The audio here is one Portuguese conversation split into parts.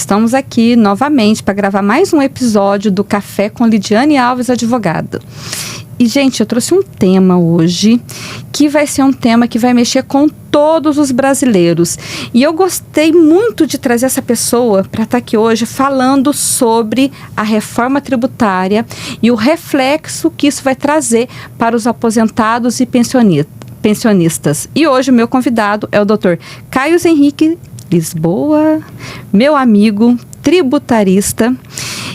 Estamos aqui novamente para gravar mais um episódio do Café com Lidiane Alves, advogada. E, gente, eu trouxe um tema hoje que vai ser um tema que vai mexer com todos os brasileiros. E eu gostei muito de trazer essa pessoa para estar aqui hoje falando sobre a reforma tributária e o reflexo que isso vai trazer para os aposentados e pensionistas. E hoje o meu convidado é o Dr. Caio Henrique Lisboa, meu amigo tributarista.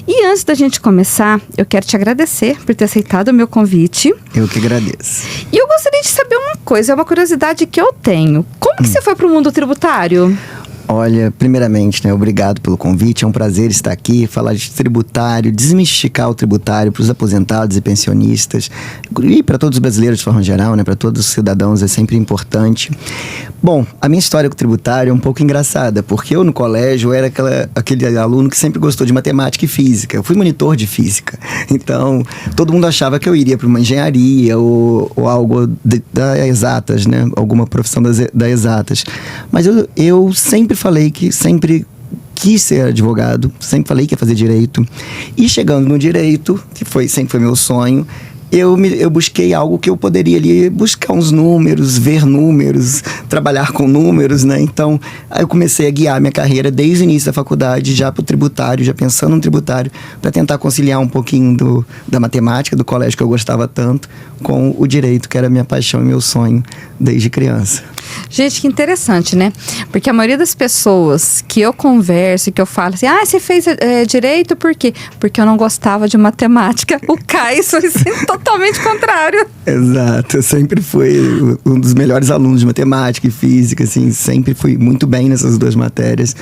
E antes da gente começar, eu quero te agradecer por ter aceitado o meu convite. Eu que agradeço. E eu gostaria de saber uma coisa, é uma curiosidade que eu tenho. Como que você foi para o mundo tributário? Olha, primeiramente, obrigado pelo convite. É um prazer estar aqui, falar de tributário, desmistificar o tributário para os aposentados e pensionistas e para todos os brasileiros de forma geral, para todos os cidadãos, é sempre importante. Bom, a minha história com o tributário é um pouco engraçada, porque eu no colégio era aquele aluno que sempre gostou de matemática e física. Eu fui monitor de física, então todo mundo achava que eu iria para uma engenharia ou algo das exatas, alguma profissão das exatas. Mas eu sempre falei que sempre quis ser advogado, sempre falei que ia fazer direito. E chegando no direito, que sempre foi meu sonho, eu busquei algo que eu poderia ali buscar uns números, ver números, trabalhar com números, Então, aí eu comecei a guiar minha carreira desde o início da faculdade, já para o tributário, já pensando no tributário, para tentar conciliar um pouquinho da matemática, do colégio que eu gostava tanto, com o direito, que era minha paixão e meu sonho desde criança. Gente, que interessante, Porque a maioria das pessoas que eu converso, que eu falo assim, você fez direito por quê? Porque eu não gostava de matemática. O Caio foi totalmente contrário. Exato, eu sempre fui um dos melhores alunos de matemática e física, sempre fui muito bem nessas duas matérias,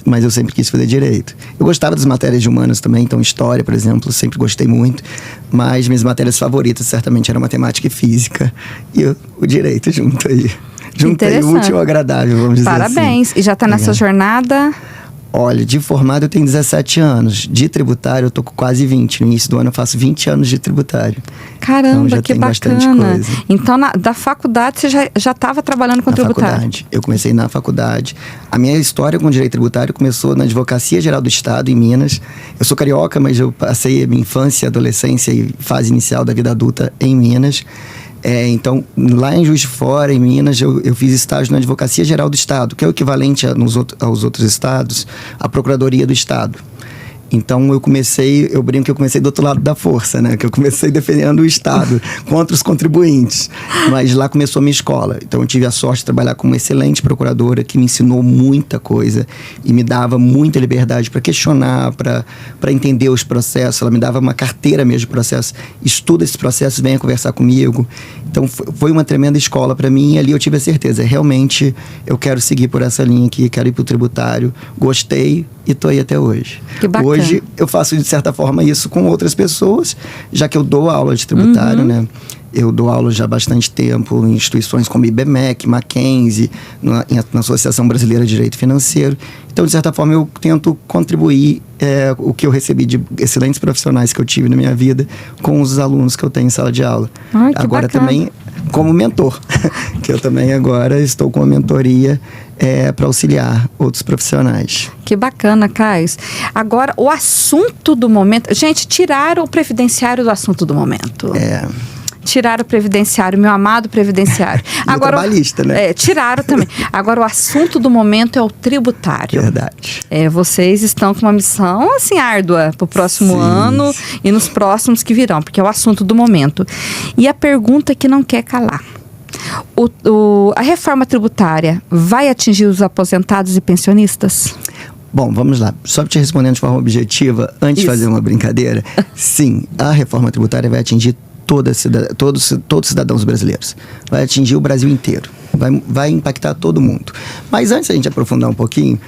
mas eu sempre quis fazer direito. Eu gostava das matérias de humanas também, então história, por exemplo, sempre gostei muito, mas minhas matérias favoritas certamente eram matemática e física, e o direito junto aí. Juntei o útil ao agradável, vamos dizer assim. Parabéns. E já está nessa jornada? Olha, de formado eu tenho 17 anos. De tributário eu tô com quase 20. No início do ano eu faço 20 anos de tributário. Caramba, então, já que tem bacana. Bastante coisa. Então, da faculdade você já estava trabalhando com tributário? Faculdade. Eu comecei na faculdade. A minha história com direito tributário começou na Advocacia Geral do Estado, em Minas. Eu sou carioca, mas eu passei a minha infância, adolescência e fase inicial da vida adulta em Minas. Então, lá em Juiz de Fora, em Minas, eu fiz estágio na Advocacia Geral do Estado, que é o equivalente aos outros estados, à Procuradoria do Estado. Então, eu brinco que eu comecei do outro lado da força, Que eu comecei defendendo o Estado contra os contribuintes. Mas lá começou a minha escola. Então, eu tive a sorte de trabalhar com uma excelente procuradora que me ensinou muita coisa e me dava muita liberdade para questionar, para entender os processos. Ela me dava uma carteira mesmo de processo. Estuda esses processos, venha conversar comigo. Então, foi uma tremenda escola para mim e ali eu tive a certeza. Realmente, eu quero seguir por essa linha aqui, quero ir para o tributário. Gostei e estou aí até hoje. Que bacana. Hoje eu faço de certa forma isso com outras pessoas, já que eu dou aula de tributário, Eu dou aula já há bastante tempo em instituições como IBMEC, Mackenzie, na Associação Brasileira de Direito Financeiro. Então, de certa forma, eu tento contribuir o que eu recebi de excelentes profissionais que eu tive na minha vida com os alunos que eu tenho em sala de aula. Ai, que agora bacana. Também como mentor, que eu também agora estou com uma mentoria para auxiliar outros profissionais. Que bacana, Caio. Agora, o assunto do momento... Gente, tiraram o previdenciário do assunto do momento. Tiraram o previdenciário, meu amado previdenciário. Agora, o trabalhista, tiraram também. Agora, o assunto do momento é o tributário. Verdade. Vocês estão com uma missão, árdua para o próximo ano e nos próximos que virão, porque é o assunto do momento. E a pergunta que não quer calar. A reforma tributária vai atingir os aposentados e pensionistas? Bom, vamos lá. Só te respondendo de forma objetiva, antes de fazer uma brincadeira. Sim, a reforma tributária vai atingir todos os cidadãos brasileiros. Vai atingir o Brasil inteiro. Vai impactar todo mundo. Mas antes da gente aprofundar um pouquinho,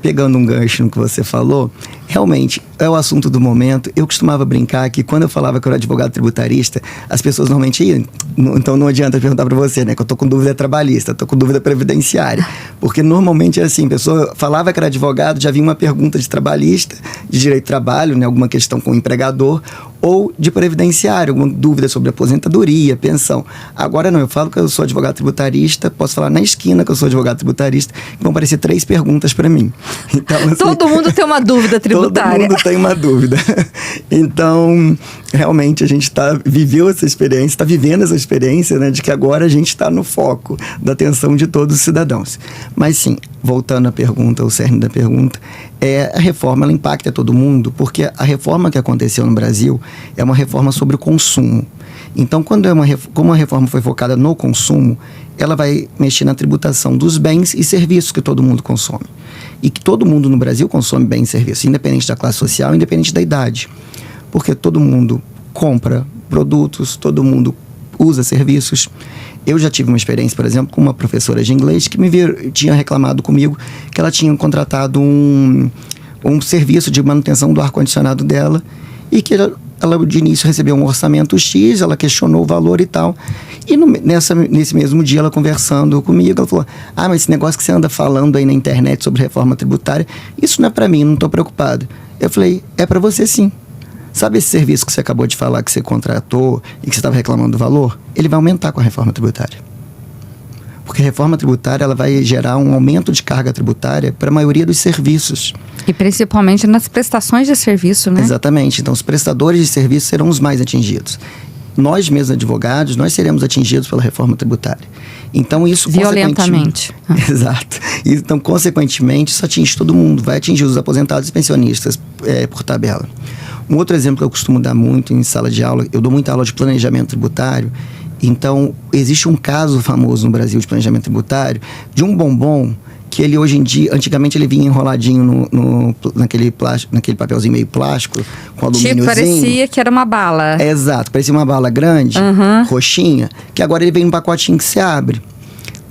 pegando um gancho no que você falou, realmente, é o assunto do momento. Eu costumava brincar que quando eu falava que eu era advogado tributarista, as pessoas normalmente iam. Então não adianta perguntar para você, né? Que eu tô com dúvida trabalhista, tô com dúvida previdenciária. Porque normalmente é assim, a pessoa falava que era advogado, já vinha uma pergunta de trabalhista, de direito do trabalho, né? Alguma questão com o empregador, ou de previdenciário, alguma dúvida sobre aposentadoria, pensão. Agora não, eu falo que eu sou advogado tributarista, posso falar na esquina que eu sou advogado tributarista, vão aparecer 3 perguntas para mim. Então, assim, todo mundo tem uma dúvida tributária. Todo mundo tem uma dúvida. Então, realmente a gente viveu essa experiência, está vivendo essa experiência, né, de que agora a gente está no foco da atenção de todos os cidadãos. Mas sim, voltando à pergunta, ao cerne da pergunta, a reforma ela impacta todo mundo, porque a reforma que aconteceu no Brasil é uma reforma sobre o consumo. Então, como a reforma foi focada no consumo, ela vai mexer na tributação dos bens e serviços que todo mundo consome. E que todo mundo no Brasil consome bens e serviços, independente da classe social, independente da idade. Porque todo mundo compra produtos, todo mundo usa serviços. Eu já tive uma experiência, por exemplo, com uma professora de inglês que tinha reclamado comigo que ela tinha contratado um serviço de manutenção do ar-condicionado dela e que ela de início recebeu um orçamento X, ela questionou o valor e tal. E nesse mesmo dia, ela conversando comigo, ela falou: mas esse negócio que você anda falando aí na internet sobre reforma tributária, isso não é para mim, não estou preocupado. Eu falei: é para você sim. Sabe esse serviço que você acabou de falar que você contratou e que você estava reclamando do valor? Ele vai aumentar com a reforma tributária. Porque a reforma tributária ela vai gerar um aumento de carga tributária para a maioria dos serviços. E principalmente nas prestações de serviço, né? Exatamente. Então, os prestadores de serviço serão os mais atingidos. Nós mesmos, advogados, nós seremos atingidos pela reforma tributária. Então, isso... Violentamente. Exato. Então, consequentemente, isso atinge todo mundo. Vai atingir os aposentados e pensionistas por tabela. Um outro exemplo que eu costumo dar muito em sala de aula, eu dou muita aula de planejamento tributário. Então, existe um caso famoso no Brasil de planejamento tributário de um bombom que ele hoje em dia, antigamente ele vinha enroladinho naquele papelzinho meio plástico, com alumíniozinho. Parecia que era uma bala. Exato, parecia uma bala grande, roxinha, que agora ele vem num pacotinho que se abre.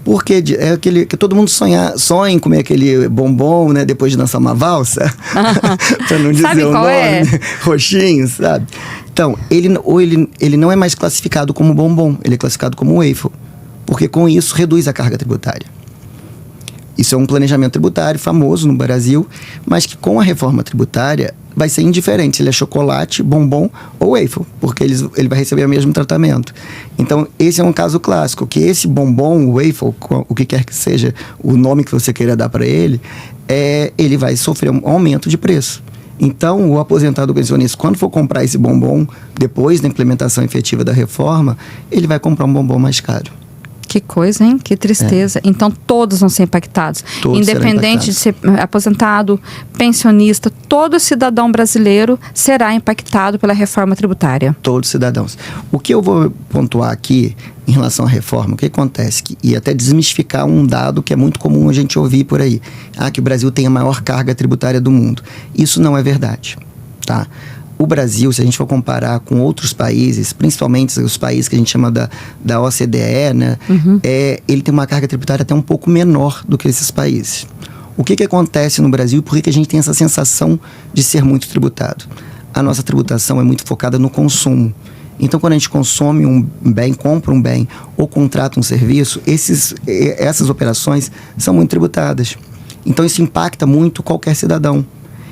Porque é aquele que todo mundo sonha em comer aquele bombom, né? Depois de dançar uma valsa. Pra não dizer sabe o nome. É? Roxinho, sabe? Então, ele não é mais classificado como bombom. Ele é classificado como waffle. Porque com isso reduz a carga tributária. Isso é um planejamento tributário famoso no Brasil, mas que com a reforma tributária vai ser indiferente se ele é chocolate, bombom ou waffle, porque ele vai receber o mesmo tratamento. Então, esse é um caso clássico, que esse bombom, waffle, o que quer que seja o nome que você queira dar para ele vai sofrer um aumento de preço. Então, o aposentado pensionista, quando for comprar esse bombom, depois da implementação efetiva da reforma, ele vai comprar um bombom mais caro. Que coisa, hein? Que tristeza. Então, todos vão ser impactados. Todos independente de ser aposentado, pensionista, todo cidadão brasileiro será impactado pela reforma tributária. Todos os cidadãos. O que eu vou pontuar aqui em relação à reforma, o que acontece? E até desmistificar um dado que é muito comum a gente ouvir por aí. Que o Brasil tem a maior carga tributária do mundo. Isso não é verdade, tá? O Brasil, se a gente for comparar com outros países, principalmente os países que a gente chama da OCDE, né? Ele tem uma carga tributária até um pouco menor do que esses países. O que acontece no Brasil e por que a gente tem essa sensação de ser muito tributado? A nossa tributação é muito focada no consumo. Então, quando a gente consome um bem, compra um bem ou contrata um serviço, essas operações são muito tributadas. Então, isso impacta muito qualquer cidadão.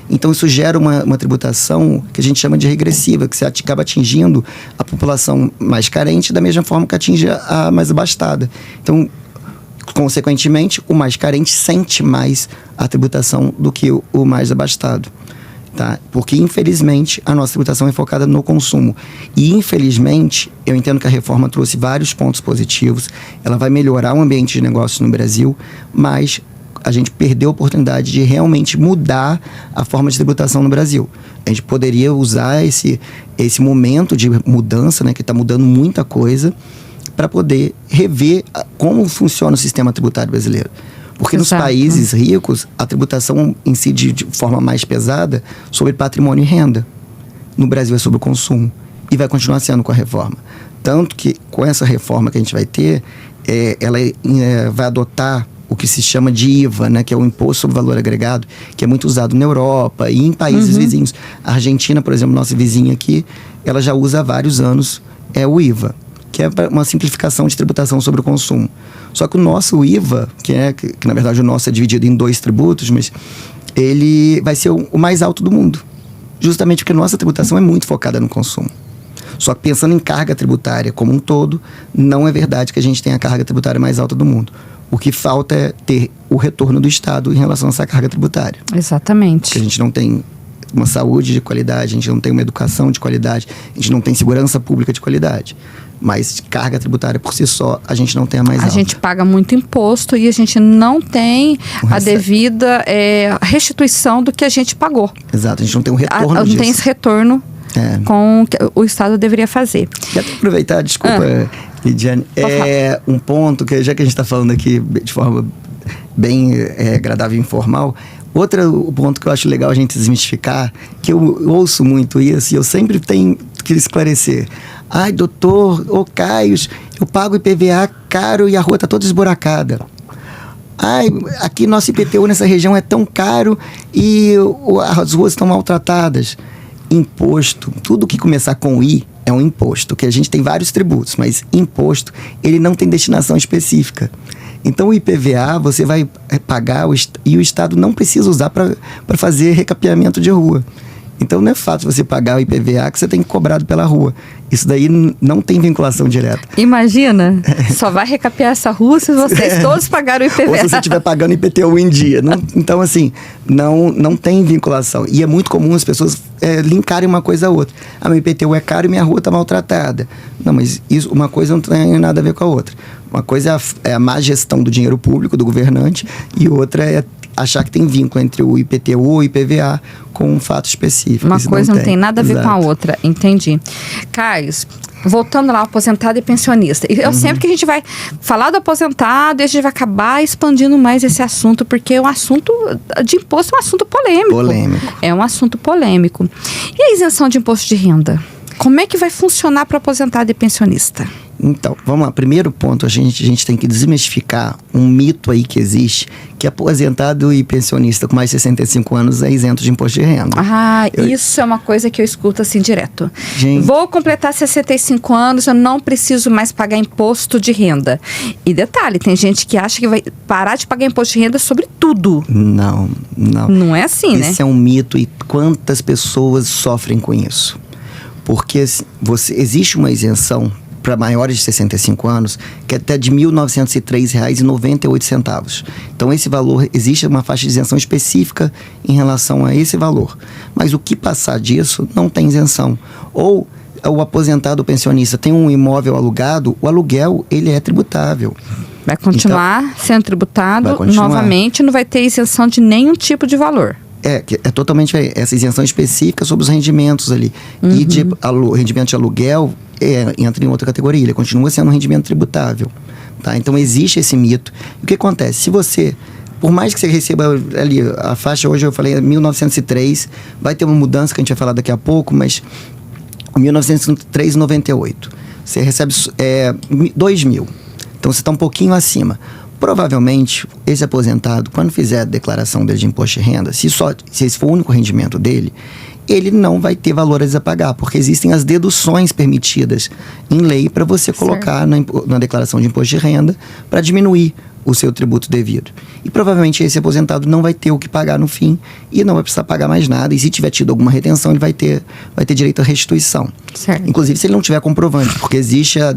Então, isso gera uma tributação que a gente chama de regressiva, que você acaba atingindo a população mais carente da mesma forma que atinge a mais abastada. Então, consequentemente, o mais carente sente mais a tributação do que o mais abastado. Tá? Porque, infelizmente, a nossa tributação é focada no consumo. E, infelizmente, eu entendo que a reforma trouxe vários pontos positivos. Ela vai melhorar o ambiente de negócios no Brasil, mas a gente perdeu a oportunidade de realmente mudar a forma de tributação no Brasil. A gente poderia usar esse momento de mudança, né, que está mudando muita coisa, para poder rever como funciona o sistema tributário brasileiro. Porque nos países ricos, a tributação incide de forma mais pesada sobre patrimônio e renda. No Brasil é sobre o consumo. E vai continuar sendo com a reforma. Tanto que, com essa reforma que a gente vai ter, ela vai adotar o que se chama de IVA, né, que é o Imposto sobre Valor Agregado, que é muito usado na Europa e em países vizinhos. A Argentina, por exemplo, nossa vizinha aqui, ela já usa há vários anos o IVA, que é uma simplificação de tributação sobre o consumo. Só que o nosso IVA, que na verdade o nosso é dividido em 2 tributos, mas ele vai ser o mais alto do mundo. Justamente porque a nossa tributação é muito focada no consumo. Só que pensando em carga tributária como um todo, não é verdade que a gente tem a carga tributária mais alta do mundo. O que falta é ter o retorno do Estado em relação a essa carga tributária. Exatamente. Porque a gente não tem uma saúde de qualidade, a gente não tem uma educação de qualidade, a gente não tem segurança pública de qualidade. Mas carga tributária por si só, a gente não tem a mais alta. A gente paga muito imposto e a gente não tem a devida restituição do que a gente pagou. Exato, a gente não tem um retorno disso. Não tem esse retorno com que o Estado deveria fazer. E até aproveitar, desculpa, Lidiane, um ponto que já que a gente está falando aqui de forma bem agradável e informal, outro ponto que eu acho legal a gente desmistificar, que eu ouço muito isso e eu sempre tenho que esclarecer. Ai, doutor, Caio, eu pago IPVA caro e a rua está toda esburacada. Ai, aqui nosso IPTU nessa região é tão caro e as ruas estão maltratadas. Imposto, tudo que começar com I é um imposto, que a gente tem vários tributos, mas imposto, ele não tem destinação específica. Então o IPVA você vai pagar e o Estado não precisa usar para fazer recapeamento de rua. Então não é fácil você pagar o IPVA que você tem cobrado pela rua. Isso daí não tem vinculação direta. Imagina, só vai recapear essa rua se vocês todos pagaram o IPVA. Ou se você estiver pagando IPTU em dia. Então, assim, não tem vinculação. E é muito comum as pessoas linkarem uma coisa a outra. Meu IPTU é caro e minha rua está maltratada. Não, mas uma coisa não tem nada a ver com a outra. Uma coisa é a má gestão do dinheiro público, do governante, e outra é achar que tem vínculo entre o IPTU ou o IPVA com um fato específico. Uma coisa não tem nada a ver com a outra, entendi. Caio, voltando lá, aposentado e pensionista. Eu sempre que a gente vai falar do aposentado, a gente vai acabar expandindo mais esse assunto, porque o assunto de imposto é um assunto polêmico. É um assunto polêmico. E a isenção de imposto de renda? Como é que vai funcionar para aposentado e pensionista? Então, vamos lá. Primeiro ponto, a gente tem que desmistificar um mito aí que existe, que aposentado e pensionista com mais de 65 anos é isento de imposto de renda. Isso é uma coisa que eu escuto assim direto. Gente, vou completar 65 anos, eu não preciso mais pagar imposto de renda. E detalhe, tem gente que acha que vai parar de pagar imposto de renda sobre tudo. Não. Não é assim, né? Esse é um mito e quantas pessoas sofrem com isso? Porque existe uma isenção para maiores de 65 anos, que é até de R$ 1.903,98. Então, esse valor, existe uma faixa de isenção específica em relação a esse valor. Mas o que passar disso, não tem isenção. Ou o aposentado ou pensionista tem um imóvel alugado, o aluguel, ele é tributável. Vai continuar sendo tributado novamente, não vai ter isenção de nenhum tipo de valor. É totalmente essa isenção específica sobre os rendimentos ali. E rendimento de aluguel entra em outra categoria, ele continua sendo um rendimento tributável. Tá? Então existe esse mito. E o que acontece? Se você, por mais que você receba ali, a faixa hoje eu falei 1903, vai ter uma mudança que a gente vai falar daqui a pouco, mas 1903,98. Você recebe 2 mil. Então você está um pouquinho acima. Provavelmente, esse aposentado, quando fizer a declaração dele de imposto de renda, se esse for o único rendimento dele, ele não vai ter valores a pagar, porque existem as deduções permitidas em lei para você colocar na declaração de imposto de renda para diminuir o seu tributo devido. E provavelmente esse aposentado não vai ter o que pagar no fim e não vai precisar pagar mais nada. E se tiver tido alguma retenção, ele vai ter direito à restituição. Certo. Inclusive, se ele não tiver comprovante, porque existe a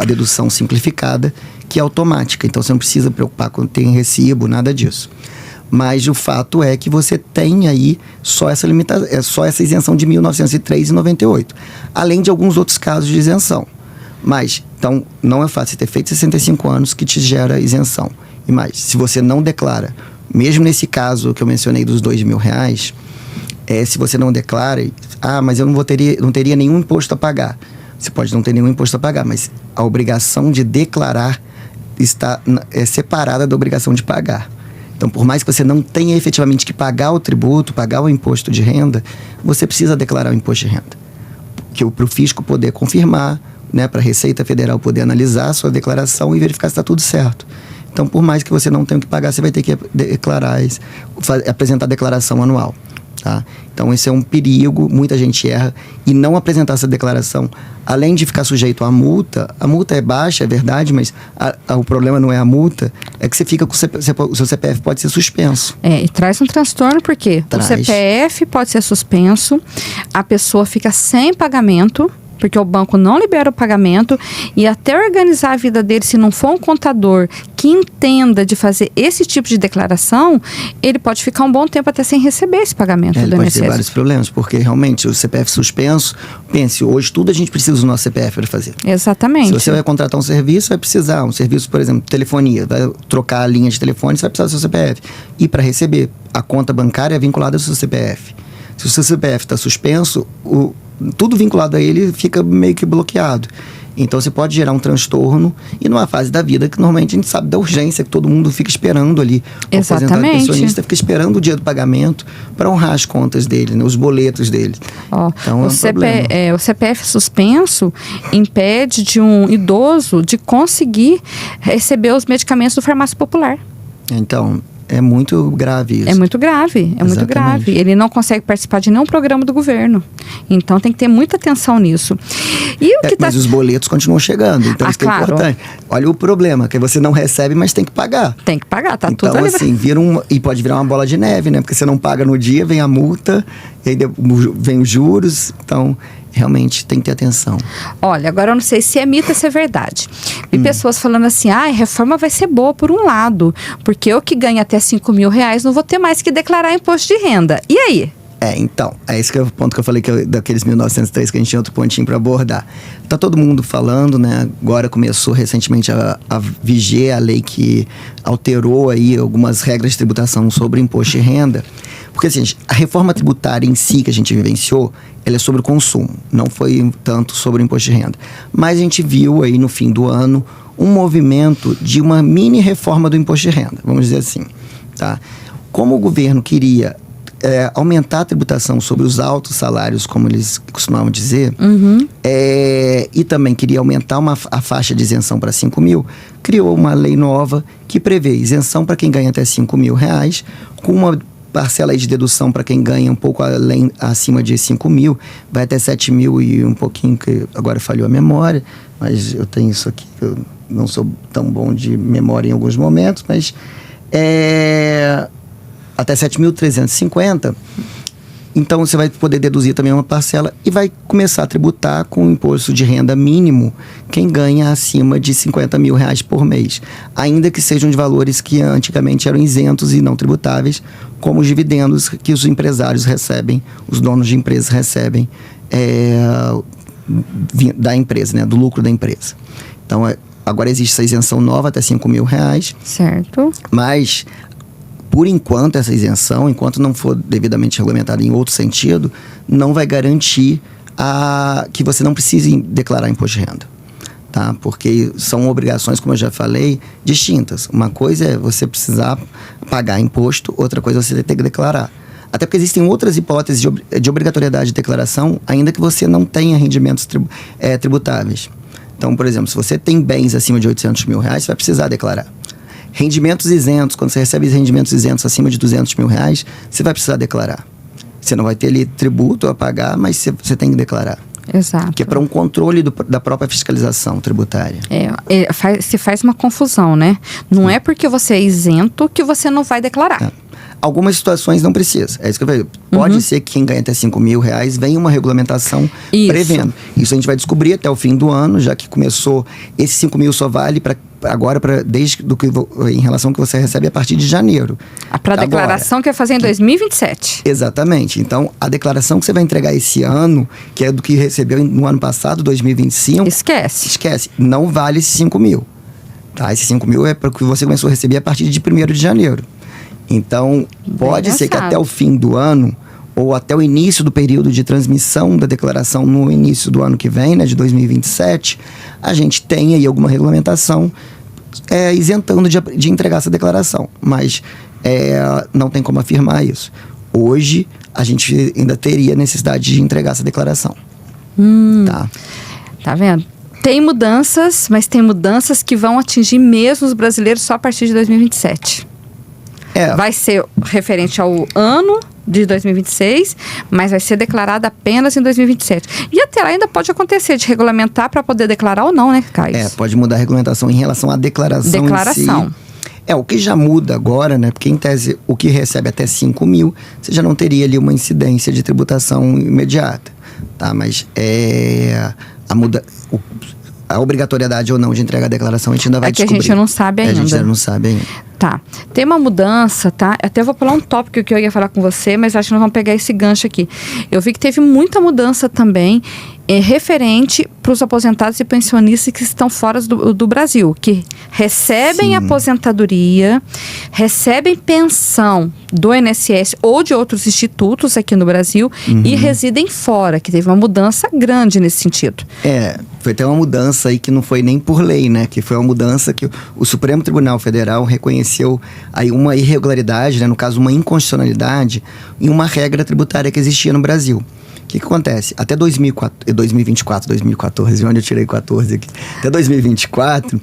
dedução simplificada, que é automática. Então, você não precisa preocupar com ter recibo, nada disso. Mas o fato é que você tem aí só essa isenção de 1903,98. Além de alguns outros casos de isenção. Mas, então, não é fácil ter feito 65 anos que te gera isenção. E mais, se você não declara, mesmo nesse caso que eu mencionei dos R$2.000, se você não declara, mas eu não teria nenhum imposto a pagar. Você pode não ter nenhum imposto a pagar, mas a obrigação de declarar está separada da obrigação de pagar. Então, por mais que você não tenha efetivamente que pagar o tributo, pagar o imposto de renda, você precisa declarar o imposto de renda. Para o fisco poder confirmar, né, para a Receita Federal poder analisar a sua declaração e verificar se está tudo certo. Então, por mais que você não tenha que pagar, você vai ter que declarar, apresentar a declaração anual. Tá? Então, esse é um perigo, muita gente erra. E não apresentar essa declaração, além de ficar sujeito à multa, a multa é baixa, é verdade, mas o problema não é a multa, é que você fica com o seu CPF pode ser suspenso. E traz um transtorno, porque o CPF pode ser suspenso, a pessoa fica sem pagamento, porque o banco não libera o pagamento, e até organizar a vida dele, se não for um contador que entenda de fazer esse tipo de declaração, ele pode ficar um bom tempo até sem receber esse pagamento do INSS. Ele pode ter vários problemas, porque realmente o CPF suspenso, pense, hoje tudo a gente precisa do nosso CPF para fazer. Exatamente. Se você vai contratar um serviço, vai precisar, um serviço, por exemplo, telefonia, vai trocar a linha de telefone, você vai precisar do seu CPF. E para receber, a conta bancária é vinculada ao seu CPF. Se o seu CPF está suspenso, tudo vinculado a ele fica meio que bloqueado. Então, você pode gerar um transtorno e numa fase da vida que normalmente a gente sabe da urgência, que todo mundo fica esperando ali. Exatamente. O aposentado pensionista fica esperando o dia do pagamento para honrar as contas dele, né, os boletos dele. Então, o CPF suspenso impede de um idoso de conseguir receber os medicamentos do farmácia popular. Então, é muito grave isso. É muito grave, muito grave. Ele não consegue participar de nenhum programa do governo. Então tem que ter muita atenção nisso. E o que mas os boletos continuam chegando, então isso é importante. Olha o problema, que você não recebe, mas tem que pagar. Tem que pagar, tá então, tudo ali. Então, assim, e pode virar uma bola de neve, né? Porque você não paga no dia, vem a multa, e aí vem os juros, então realmente tem que ter atenção. Olha, agora eu não sei se é mito ou se é verdade. Vi pessoas falando assim, a reforma vai ser boa por um lado, porque eu que ganho até R$5.000 não vou ter mais que declarar imposto de renda. E aí? Então, esse que é o ponto que eu falei, daqueles 1903, que a gente tinha outro pontinho para abordar. Tá todo mundo falando, né? Agora começou recentemente a viger a lei que alterou aí algumas regras de tributação sobre imposto de renda. Porque assim, a reforma tributária em si que a gente vivenciou, ela é sobre o consumo, não foi tanto sobre o imposto de renda. Mas a gente viu aí no fim do ano um movimento de uma mini reforma do imposto de renda, vamos dizer assim, tá? Como o governo queria aumentar a tributação sobre os altos salários, como eles costumavam dizer, e também queria aumentar a faixa de isenção para 5 mil, criou uma lei nova que prevê isenção para quem ganha até 5 mil reais, com uma parcela aí de dedução para quem ganha um pouco acima de 5 mil, vai até 7 mil e um pouquinho, que agora falhou a memória, mas eu tenho isso aqui, eu não sou tão bom de memória em alguns momentos, mas até 7.350, então você vai poder deduzir também uma parcela e vai começar a tributar com o imposto de renda mínimo quem ganha acima de 50 mil reais por mês, ainda que sejam de valores que antigamente eram isentos e não tributáveis, como os dividendos que os empresários recebem, os donos de empresas recebem da empresa, né, do lucro da empresa. Então, agora existe essa isenção nova até 5 mil reais. Certo. Mas por enquanto, essa isenção, enquanto não for devidamente regulamentada em outro sentido, não vai garantir que você não precise declarar imposto de renda. Tá? Porque são obrigações, como eu já falei, distintas. Uma coisa é você precisar pagar imposto, outra coisa é você ter que declarar. Até porque existem outras hipóteses de obrigatoriedade de declaração, ainda que você não tenha rendimentos tributáveis. Então, por exemplo, se você tem bens acima de 800 mil reais, você vai precisar declarar. Rendimentos isentos, quando você recebe rendimentos isentos acima de 200 mil reais, você vai precisar declarar. Você não vai ter ali tributo a pagar, mas você tem que declarar. Exato. Que é para um controle da própria fiscalização tributária. Se faz uma confusão, né? Não é porque você é isento que você não vai declarar. Algumas situações não precisa. É isso que eu falei. Pode ser que quem ganha até 5 mil reais venha uma regulamentação prevendo. Isso a gente vai descobrir até o fim do ano, já que começou. Esse 5 mil só vale em relação ao que você recebe a partir de janeiro. Para a declaração que vai fazer em 2027. Exatamente. Então, a declaração que você vai entregar esse ano, que é do que recebeu no ano passado, 2025... Esquece. Não vale esses 5 mil. Tá? Esses 5 mil é para o que você começou a receber a partir de 1º de janeiro. Então, pode ser que até o fim do ano, ou até o início do período de transmissão da declaração no início do ano que vem, né, de 2027, a gente tenha aí alguma regulamentação isentando de entregar essa declaração. Mas não tem como afirmar isso. Hoje, a gente ainda teria necessidade de entregar essa declaração. Tá vendo? Tem mudanças, mas tem mudanças que vão atingir mesmo os brasileiros só a partir de 2027. Vai ser referente ao ano de 2026, mas vai ser declarada apenas em 2027. E até lá ainda pode acontecer de regulamentar para poder declarar ou não, né, Caio? Pode mudar a regulamentação em relação à declaração em si. O que já muda agora, né? Porque em tese, o que recebe até 5 mil, você já não teria ali uma incidência de tributação imediata, tá? Mas a obrigatoriedade ou não de entregar a declaração, a gente ainda vai descobrir. A gente não sabe ainda. A gente ainda não sabe ainda. Tá. Tem uma mudança, tá? Até vou pular um tópico que eu ia falar com você, mas acho que nós vamos pegar esse gancho aqui. Eu vi que teve muita mudança também referente para os aposentados e pensionistas que estão fora do Brasil, que recebem aposentadoria, recebem pensão do INSS ou de outros institutos aqui no Brasil e residem fora, que teve uma mudança grande nesse sentido. Foi até uma mudança aí que não foi nem por lei, né? Que foi uma mudança que o Supremo Tribunal Federal reconheceu aí uma irregularidade, né? No caso, uma inconstitucionalidade em uma regra tributária que existia no Brasil. O que acontece? Até 2014, onde eu tirei 14 aqui, até 2024,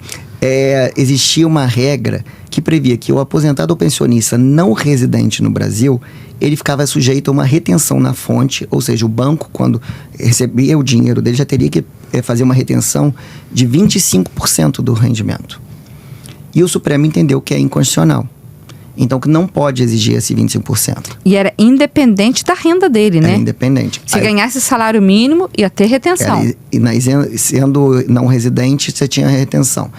existia uma regra que previa que o aposentado ou pensionista não residente no Brasil, ele ficava sujeito a uma retenção na fonte, ou seja, o banco, quando recebia o dinheiro dele, já teria que fazer uma retenção de 25% do rendimento. E o Supremo entendeu que é inconstitucional. Então, que não pode exigir esse 25%. E era independente da renda dele, né? Era independente. Se ganhasse salário mínimo, ia ter retenção. Sendo não residente, você tinha retenção.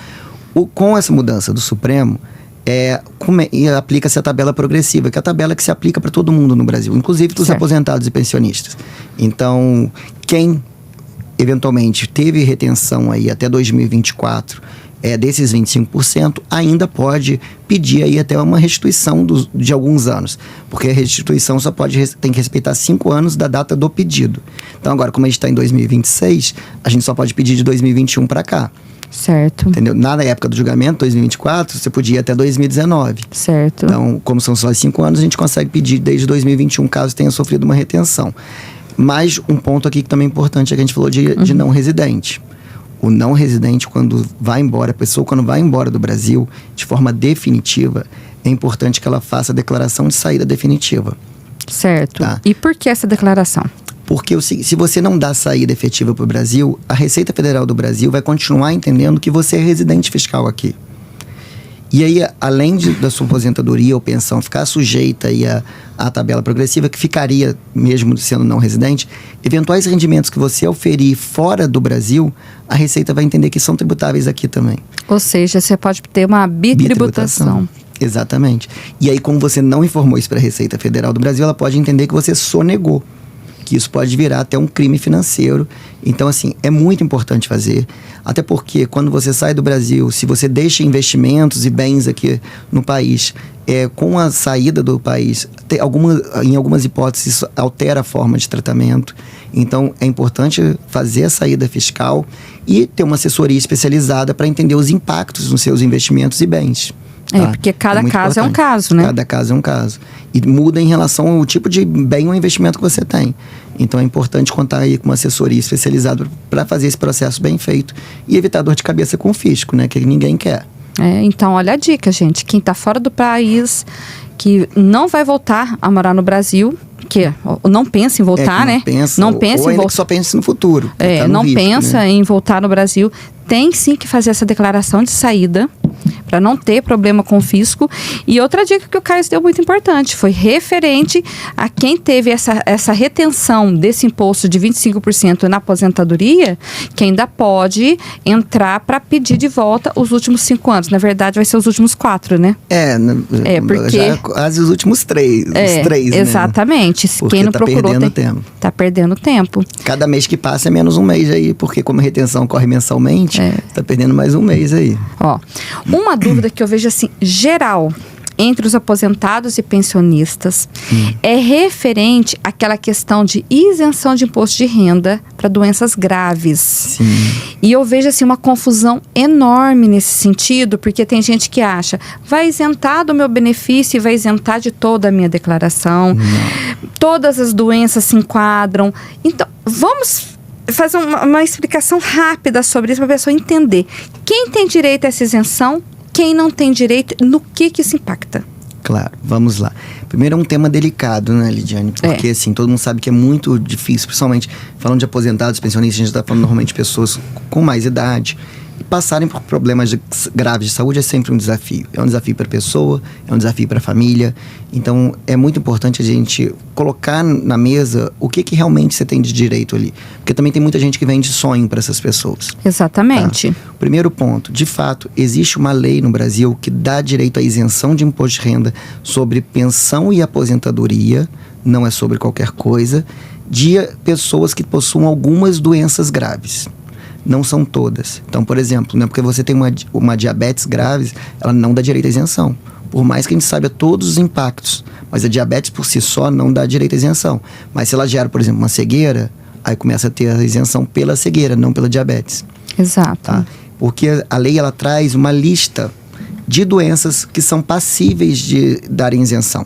Com essa mudança do Supremo, aplica-se a tabela progressiva, que é a tabela que se aplica para todo mundo no Brasil, inclusive para os aposentados e pensionistas. Então, quem eventualmente teve retenção aí até 2024... desses 25%, ainda pode pedir aí até uma restituição de alguns anos. Porque a restituição tem que respeitar 5 anos da data do pedido. Então agora, como a gente está em 2026, a gente só pode pedir de 2021 para cá. Certo. Entendeu? Na época do julgamento, 2024, você podia ir até 2019. Certo. Então, como são só 5 anos, a gente consegue pedir desde 2021, caso tenha sofrido uma retenção. Mas um ponto aqui que também é importante, é que a gente falou de não residente. O não residente, quando vai embora, a pessoa quando vai embora do Brasil, de forma definitiva, é importante que ela faça a declaração de saída definitiva. Certo. Tá? E por que essa declaração? Porque se você não dá saída efetiva para o Brasil, a Receita Federal do Brasil vai continuar entendendo que você é residente fiscal aqui. E aí, além da sua aposentadoria ou pensão ficar sujeita aí à tabela progressiva, que ficaria, mesmo sendo não residente, eventuais rendimentos que você oferir fora do Brasil, a Receita vai entender que são tributáveis aqui também. Ou seja, você pode ter uma bitributação. Exatamente. E aí, como você não informou isso para a Receita Federal do Brasil, ela pode entender que você sonegou. Que isso pode virar até um crime financeiro. Então, assim, é muito importante fazer. Até porque, quando você sai do Brasil, se você deixa investimentos e bens aqui no país, com a saída do país, em algumas hipóteses, isso altera a forma de tratamento. Então, é importante fazer a saída fiscal e ter uma assessoria especializada para entender os impactos nos seus investimentos e bens. Tá? Porque cada caso é um caso, né? Cada caso é um caso. E muda em relação ao tipo de bem ou investimento que você tem. Então é importante contar aí com uma assessoria especializada para fazer esse processo bem feito e evitar dor de cabeça com o fisco, né? Que ninguém quer. Então olha a dica, gente. Quem está fora do país, que não vai voltar a morar no Brasil, que não pensa em voltar, né? Não pensa em voltar. Só pensa no futuro. Não pensa em voltar no Brasil. Tem sim que fazer essa declaração de saída para não ter problema com o fisco. E outra dica que o Caio deu muito importante foi referente a quem teve essa retenção desse imposto de 25% na aposentadoria, que ainda pode entrar para pedir de volta os últimos 5 anos. Na verdade, vai ser os últimos 4, né? Porque já quase os últimos 3. Os 3, né? Exatamente. Porque quem não procurou perdendo tempo. Tá perdendo tempo. Cada mês que passa é menos um mês aí, porque como a retenção corre mensalmente, tá perdendo mais um mês aí. Uma dúvida que eu vejo assim, geral, entre os aposentados e pensionistas, é referente àquela questão de isenção de imposto de renda para doenças graves. Sim. E eu vejo assim uma confusão enorme nesse sentido, porque tem gente que acha, vai isentar do meu benefício e vai isentar de toda a minha declaração. Todas as doenças se enquadram. Então, vamos fazer uma explicação rápida sobre isso para a pessoa entender. Quem tem direito a essa isenção, quem não tem direito, no que isso impacta? Claro, vamos lá. Primeiro é um tema delicado, né, Lidiane? Porque, assim, todo mundo sabe que é muito difícil, principalmente falando de aposentados, pensionistas, a gente está falando normalmente de pessoas com mais idade. E passarem por problemas graves de saúde é sempre um desafio. É um desafio para a pessoa, é um desafio para a família. Então, é muito importante a gente colocar na mesa o que realmente você tem de direito ali. Porque também tem muita gente que vende sonho para essas pessoas. Exatamente. Tá? Primeiro ponto, de fato, existe uma lei no Brasil que dá direito à isenção de imposto de renda sobre pensão e aposentadoria, não é sobre qualquer coisa, de pessoas que possuam algumas doenças graves. Não são todas. Então, por exemplo, né, porque você tem uma diabetes grave, ela não dá direito à isenção. Por mais que a gente saiba todos os impactos. Mas a diabetes por si só não dá direito à isenção. Mas se ela gera, por exemplo, uma cegueira, aí começa a ter a isenção pela cegueira, não pela diabetes. Exato. Tá? Porque a lei ela traz uma lista de doenças que são passíveis de darem isenção.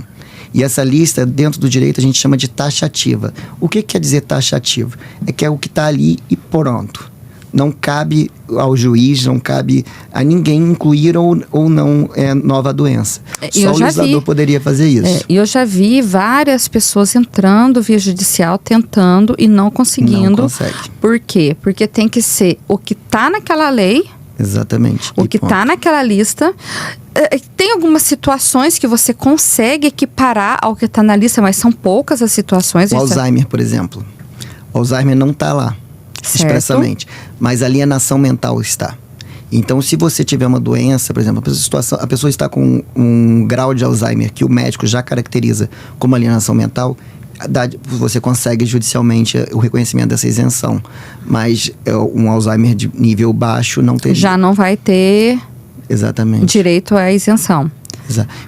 E essa lista, dentro do direito, a gente chama de taxativa. O que quer dizer taxativo? É que é o que está ali e pronto. Não cabe ao juiz, não cabe a ninguém incluir ou não nova doença. Só o legislador poderia fazer isso. E eu já vi várias pessoas entrando via judicial, tentando e não conseguindo. Não consegue. Por quê? Porque tem que ser o que está naquela lei. Exatamente. O que está naquela lista. Tem algumas situações que você consegue equiparar ao que está na lista, mas são poucas as situações. O Alzheimer, por exemplo. O Alzheimer não está lá. Certo. Expressamente, mas a alienação mental está. Então, se você tiver uma doença, por exemplo, a pessoa está com um grau de Alzheimer que o médico já caracteriza como alienação mental, você consegue judicialmente o reconhecimento dessa isenção. Mas um Alzheimer de nível baixo não teria. Já não vai ter exatamente direito à isenção.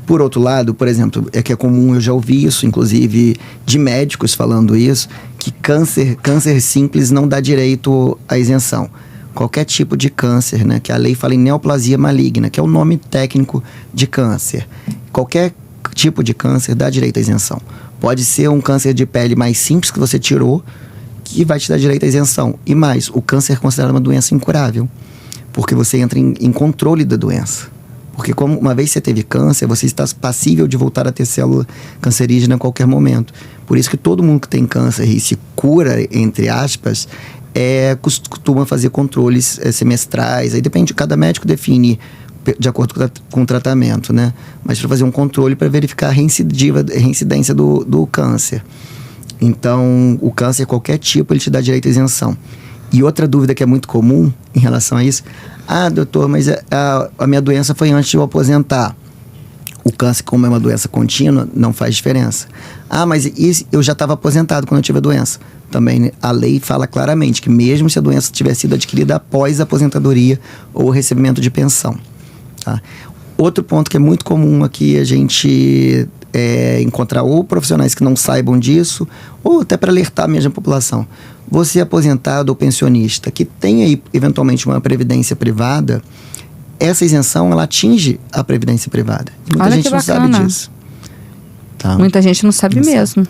Por outro lado, por exemplo, é que é comum, eu já ouvi isso, inclusive de médicos falando isso, que câncer simples não dá direito à isenção. Qualquer tipo de câncer, né, que a lei fala em neoplasia maligna, que é o nome técnico de câncer. Qualquer tipo de câncer dá direito à isenção. Pode ser um câncer de pele mais simples que você tirou, que vai te dar direito à isenção. E mais, o câncer é considerado uma doença incurável, porque você entra em controle da doença. Porque como uma vez você teve câncer, você está passível de voltar a ter célula cancerígena a qualquer momento. Por isso que todo mundo que tem câncer e se cura, entre aspas, costuma fazer controles semestrais. Aí depende, cada médico define de acordo com o tratamento, né? Mas para fazer um controle para verificar a reincidência do câncer. Então, o câncer, qualquer tipo, ele te dá direito à isenção. E outra dúvida que é muito comum em relação a isso: doutor, mas a minha doença foi antes de eu aposentar. O câncer, como é uma doença contínua, não faz diferença. Mas eu já estava aposentado quando eu tive a doença. Também a lei fala claramente que mesmo se a doença tiver sido adquirida após a aposentadoria ou o recebimento de pensão. Tá? Outro ponto que é muito comum aqui a gente encontrar ou profissionais que não saibam disso, ou até para alertar mesmo a população. Você aposentado ou pensionista que tem aí eventualmente uma previdência privada, essa isenção ela atinge a previdência privada. Muita gente não sabe disso. Tá? Muita gente não sabe mesmo.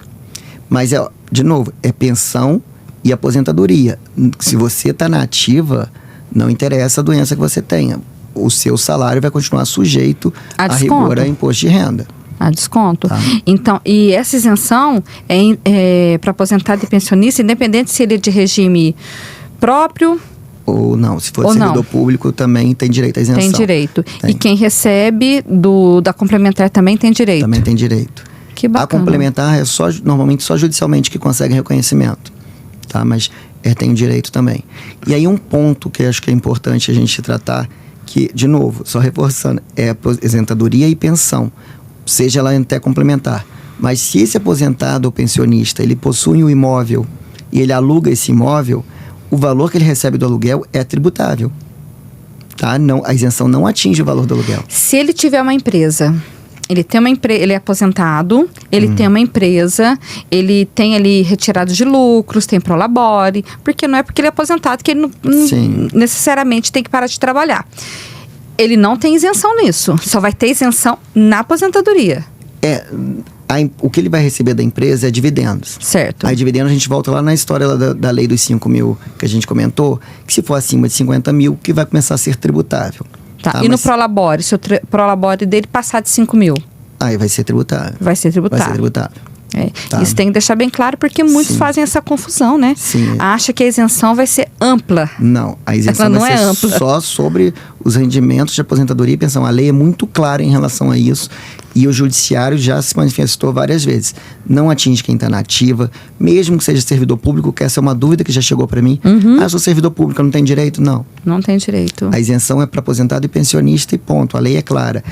Mas, de novo, é pensão e aposentadoria. Se você está na ativa, não interessa a doença que você tenha. O seu salário vai continuar sujeito a rigor a imposto de renda. A desconto. Tá. Então, e essa isenção é para aposentado e pensionista, independente se ele é de regime próprio ou não. Se for servidor público, também tem direito à isenção. Tem direito. Tem. E quem recebe da complementar também tem direito. Também tem direito. Que bacana. A complementar é normalmente só judicialmente que consegue reconhecimento. Tá? Mas tem direito também. E aí um ponto que eu acho que é importante a gente tratar, que, de novo, só reforçando, é aposentadoria e pensão. Seja ela até complementar. Mas se esse aposentado ou pensionista, ele possui um imóvel e ele aluga esse imóvel, o valor que ele recebe do aluguel é tributável. Tá? Não, a isenção não atinge o valor do aluguel. Se ele tiver uma empresa, ele é aposentado, ele tem uma empresa, ele tem ali retirado de lucros, tem prolabore, porque não é porque ele é aposentado que ele não necessariamente tem que parar de trabalhar. Ele não tem isenção nisso, só vai ter isenção na aposentadoria. o que ele vai receber da empresa é dividendos. Certo. Aí dividendo a gente volta lá na história lá da lei dos 5 mil que a gente comentou, que se for acima de 50 mil, que vai começar a ser tributável. Tá. E no Prolabore, se o Prolabore dele passar de 5 mil? Aí vai ser tributável. Vai ser tributável. Vai ser tributável. Tá. Isso tem que deixar bem claro, porque muitos fazem essa confusão, né? Sim. Acha que a isenção vai ser ampla. Não, a isenção não vai ser ampla. Só sobre os rendimentos de aposentadoria e pensão. A lei é muito clara em relação a isso e o judiciário já se manifestou várias vezes. Não atinge quem está na ativa, mesmo que seja servidor público, que essa é uma dúvida que já chegou para mim. Sou servidor público, não tem direito? Não. Não tem direito. A isenção é para aposentado e pensionista e ponto. A lei é clara.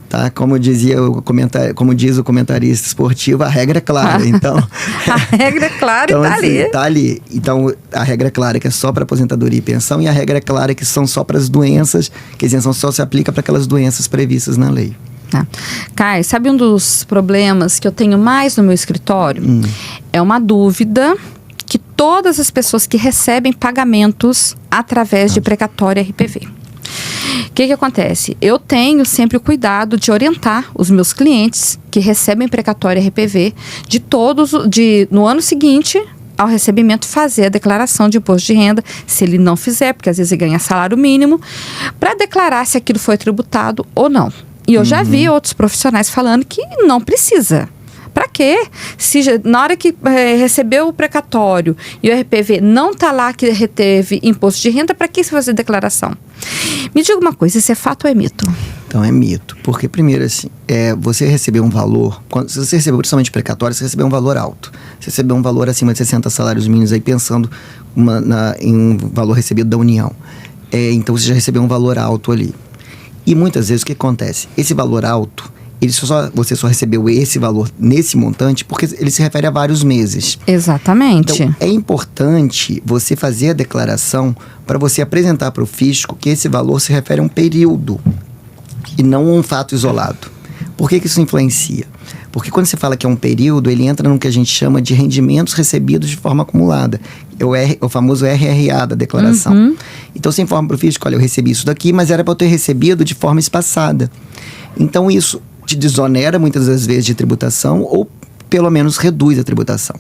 Tá? Como diz o comentarista esportivo, a regra é clara. Então, a regra é clara então, e tá assim, ali. Tá ali. Então, a regra é clara que é só para aposentadoria e pensão, e a regra é clara que são só para as doenças, que a isenção só se aplica para aquelas doenças previstas na lei. Caio, sabe um dos problemas que eu tenho mais no meu escritório? É uma dúvida que todas as pessoas que recebem pagamentos através de precatório RPV. O que acontece? Eu tenho sempre o cuidado de orientar os meus clientes que recebem precatório RPV no ano seguinte ao recebimento fazer a declaração de imposto de renda, se ele não fizer, porque às vezes ele ganha salário mínimo, para declarar se aquilo foi tributado ou não. E eu já vi outros profissionais falando que não precisa. Para quê? Se na hora que recebeu o precatório e o RPV não está lá que reteve imposto de renda, para que você fazer declaração? Me diga uma coisa, isso é fato ou é mito? Então é mito, porque primeiro assim, você recebeu um valor, se você recebeu principalmente precatório, você recebeu um valor alto. Você recebeu um valor acima de 60 salários mínimos, aí pensando em um valor recebido da União. Então você já recebeu um valor alto ali. E muitas vezes o que acontece? Esse valor alto, você só recebeu esse valor nesse montante porque ele se refere a vários meses. Exatamente. Então, é importante você fazer a declaração para você apresentar para o fisco que esse valor se refere a um período e não a um fato isolado. Por que isso influencia? Porque quando você fala que é um período, ele entra no que a gente chama de rendimentos recebidos de forma acumulada. É o famoso RRA da declaração. Então, você informa para o fisco, olha, eu recebi isso daqui, mas era para eu ter recebido de forma espaçada. Então, isso te desonera muitas das vezes de tributação ou pelo menos reduz a tributação.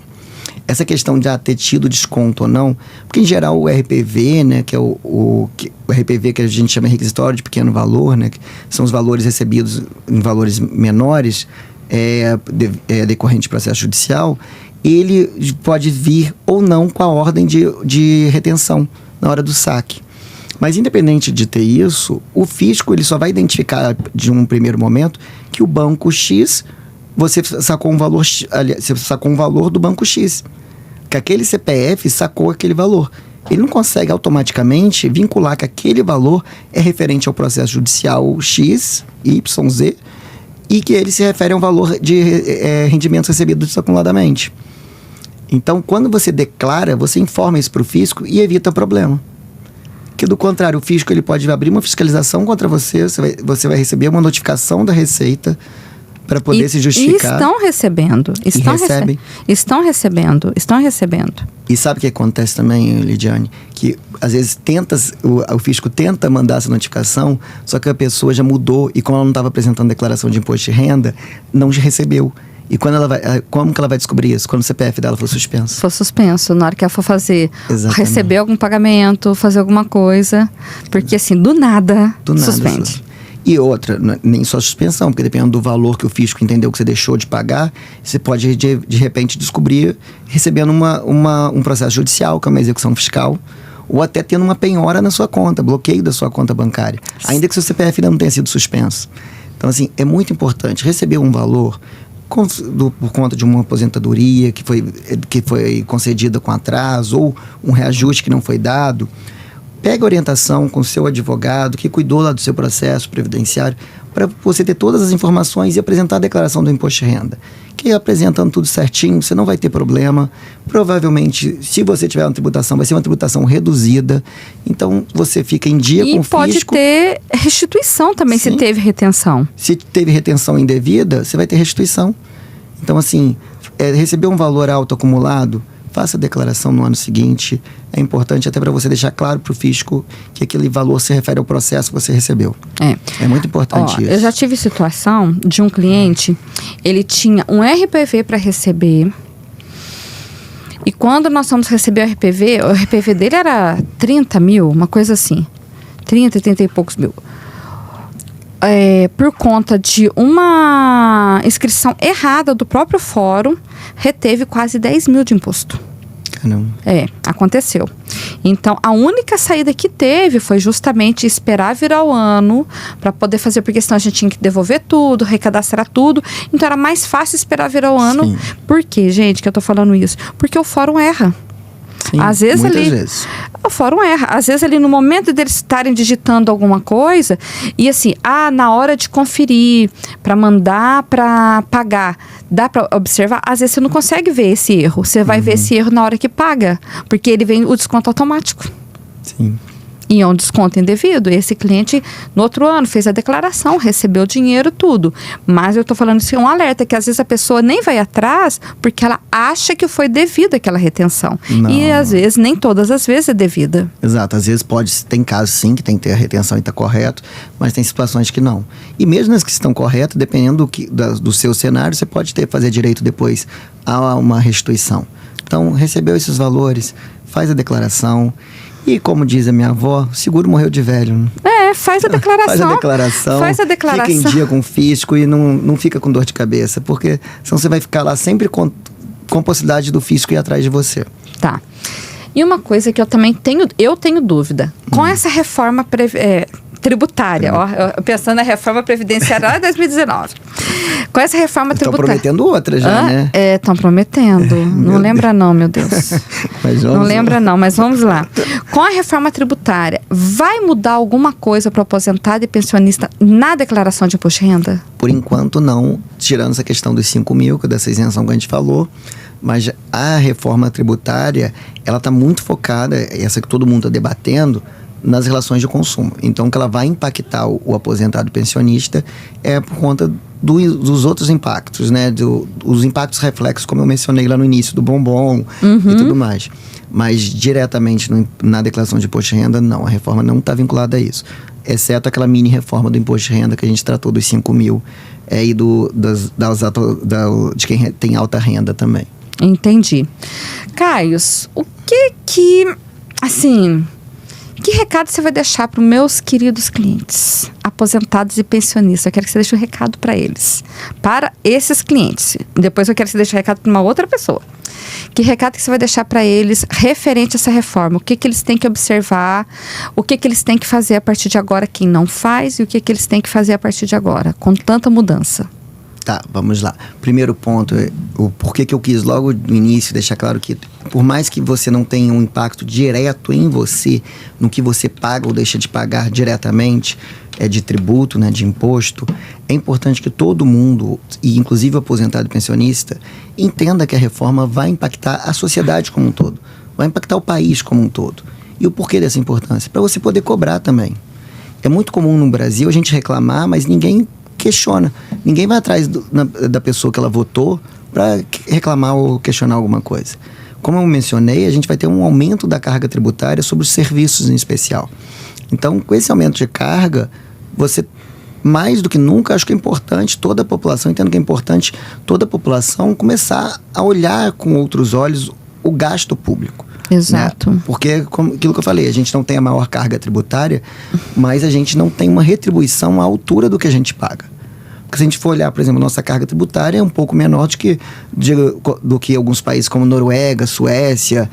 Essa questão de ter tido desconto ou não, porque em geral o RPV, né, que é o RPV que a gente chama requisitório de pequeno valor, né, que são os valores recebidos em valores menores, decorrente de processo judicial, ele pode vir ou não com a ordem de retenção na hora do saque. Mas independente de ter isso, o fisco ele só vai identificar de um primeiro momento que o banco X, você sacou um valor do banco X. Que aquele CPF sacou aquele valor. Ele não consegue automaticamente vincular que aquele valor é referente ao processo judicial X, Y, Z, e que ele se refere a um valor de rendimentos recebidos acumuladamente. Então, quando você declara, você informa isso para o fisco e evita o problema. Que do contrário, o fisco ele pode abrir uma fiscalização contra você, você vai receber uma notificação da Receita para poder se justificar. E estão recebendo. Estão recebendo. E sabe o que acontece também, Lidiane? Que às vezes o fisco tenta mandar essa notificação, só que a pessoa já mudou e como ela não estava apresentando declaração de imposto de renda, não recebeu. E como que ela vai descobrir isso? Quando o CPF dela for suspenso? For suspenso, na hora que ela for Exatamente. receber algum pagamento, fazer alguma coisa. Porque assim, do nada suspende. E outra, nem só suspensão, porque dependendo do valor que o fisco entendeu que você deixou de pagar, você pode de repente descobrir recebendo um processo judicial, que é uma execução fiscal, ou até tendo uma penhora na sua conta, bloqueio da sua conta bancária, ainda que seu CPF ainda não tenha sido suspenso. Então assim, é muito importante receber um valor por conta de uma aposentadoria que foi concedida com atraso ou um reajuste que não foi dado. Pega orientação com o seu advogado que cuidou lá do seu processo previdenciário para você ter todas as informações e apresentar a declaração do imposto de renda. Que apresentando tudo certinho, você não vai ter problema. Provavelmente, se você tiver uma tributação, vai ser uma tributação reduzida. Então, você fica em dia com o fisco. E pode ter restituição também, se teve retenção. Se teve retenção indevida, você vai ter restituição. Então, assim, receber um valor alto acumulado, faça a declaração no ano seguinte. É importante até para você deixar claro para o fisco que aquele valor se refere ao processo que você recebeu. É muito importante isso. Eu já tive situação de um cliente, ele tinha um RPV para receber. E quando nós fomos receber o RPV dele era 30 mil, uma coisa assim. 30 e poucos mil. Por conta de uma inscrição errada do próprio fórum, reteve quase 10 mil de imposto. Caramba. Aconteceu. Então, a única saída que teve foi justamente esperar virar o ano para poder fazer, porque senão a gente tinha que devolver tudo, recadastrar tudo. Então, era mais fácil esperar virar o ano. Sim. Por quê, gente, que eu tô falando isso? Porque o fórum erra. Sim, Às vezes muitas vezes. O fórum erra. Às vezes ali no momento deles estarem digitando alguma coisa e assim, na hora de conferir, para mandar para pagar, dá para observar? Às vezes você não consegue ver esse erro. Você vai ver esse erro na hora que paga, porque ele vem o desconto automático. Sim. E é um desconto indevido. Esse cliente, no outro ano, fez a declaração, recebeu o dinheiro, tudo. Mas eu estou falando isso é um alerta, que às vezes a pessoa nem vai atrás porque ela acha que foi devida aquela retenção. Não. E às vezes, nem todas as vezes é devida. Exato. Às vezes tem casos sim que tem que ter a retenção e está correto, mas tem situações que não. E mesmo as que estão corretas, dependendo do seu cenário, você pode fazer direito depois a uma restituição. Então, recebeu esses valores, faz a declaração. E como diz a minha avó, seguro morreu de velho. Faz a declaração. Faz a declaração. Fica em dia com o fisco e não fica com dor de cabeça. Porque senão você vai ficar lá sempre com possibilidade do fisco ir atrás de você. Tá. E uma coisa que eu também tenho dúvida. Com essa reforma tributária, pensando na reforma previdenciária lá de 2019. Com essa reforma tributária... Estão prometendo outra já, né? Estão prometendo. Não lembra não, meu Deus. Não lembra não, mas vamos lá. Com a reforma tributária, vai mudar alguma coisa para o aposentado e pensionista na declaração de imposto de renda? Por enquanto não, tirando essa questão dos 5 mil, dessa isenção que a gente falou. Mas a reforma tributária, ela está muito focada, essa que todo mundo está debatendo, nas relações de consumo. Então, que ela vai impactar o aposentado pensionista por conta dos outros impactos, né? Os impactos reflexos, como eu mencionei lá no início, do bombom e tudo mais. Mas diretamente na declaração de imposto de renda, não. A reforma não está vinculada a isso. Exceto aquela mini reforma do imposto de renda que a gente tratou dos 5 mil e de quem tem alta renda também. Entendi. Caios, que recado você vai deixar para os meus queridos clientes, aposentados e pensionistas? Eu quero que você deixe um recado para eles, para esses clientes. Depois eu quero que você deixe um recado para uma outra pessoa. Que recado que você vai deixar para eles referente a essa reforma? O que eles têm que observar? O que eles têm que fazer a partir de agora, quem não faz? E o que eles têm que fazer a partir de agora, com tanta mudança? Tá, vamos lá. Primeiro ponto, o porquê que eu quis logo no início deixar claro que, por mais que você não tenha um impacto direto em você, no que você paga ou deixa de pagar diretamente, de tributo, né, de imposto, é importante que todo mundo, e inclusive o aposentado e pensionista, entenda que a reforma vai impactar a sociedade como um todo, vai impactar o país como um todo. E o porquê dessa importância? Para você poder cobrar também. É muito comum no Brasil a gente reclamar, mas ninguém questiona. Ninguém vai atrás da pessoa que ela votou para reclamar ou questionar alguma coisa. Como eu mencionei, a gente vai ter um aumento da carga tributária sobre os serviços em especial. Então, com esse aumento de carga, você, mais do que nunca, acho que é importante toda a população, entendo que é importante toda a população começar a olhar com outros olhos o gasto público. Exato. Né? Porque, aquilo que eu falei, a gente não tem a maior carga tributária, mas a gente não tem uma retribuição à altura do que a gente paga. Porque se a gente for olhar, por exemplo, nossa carga tributária é um pouco menor do que alguns países como Noruega, Suécia,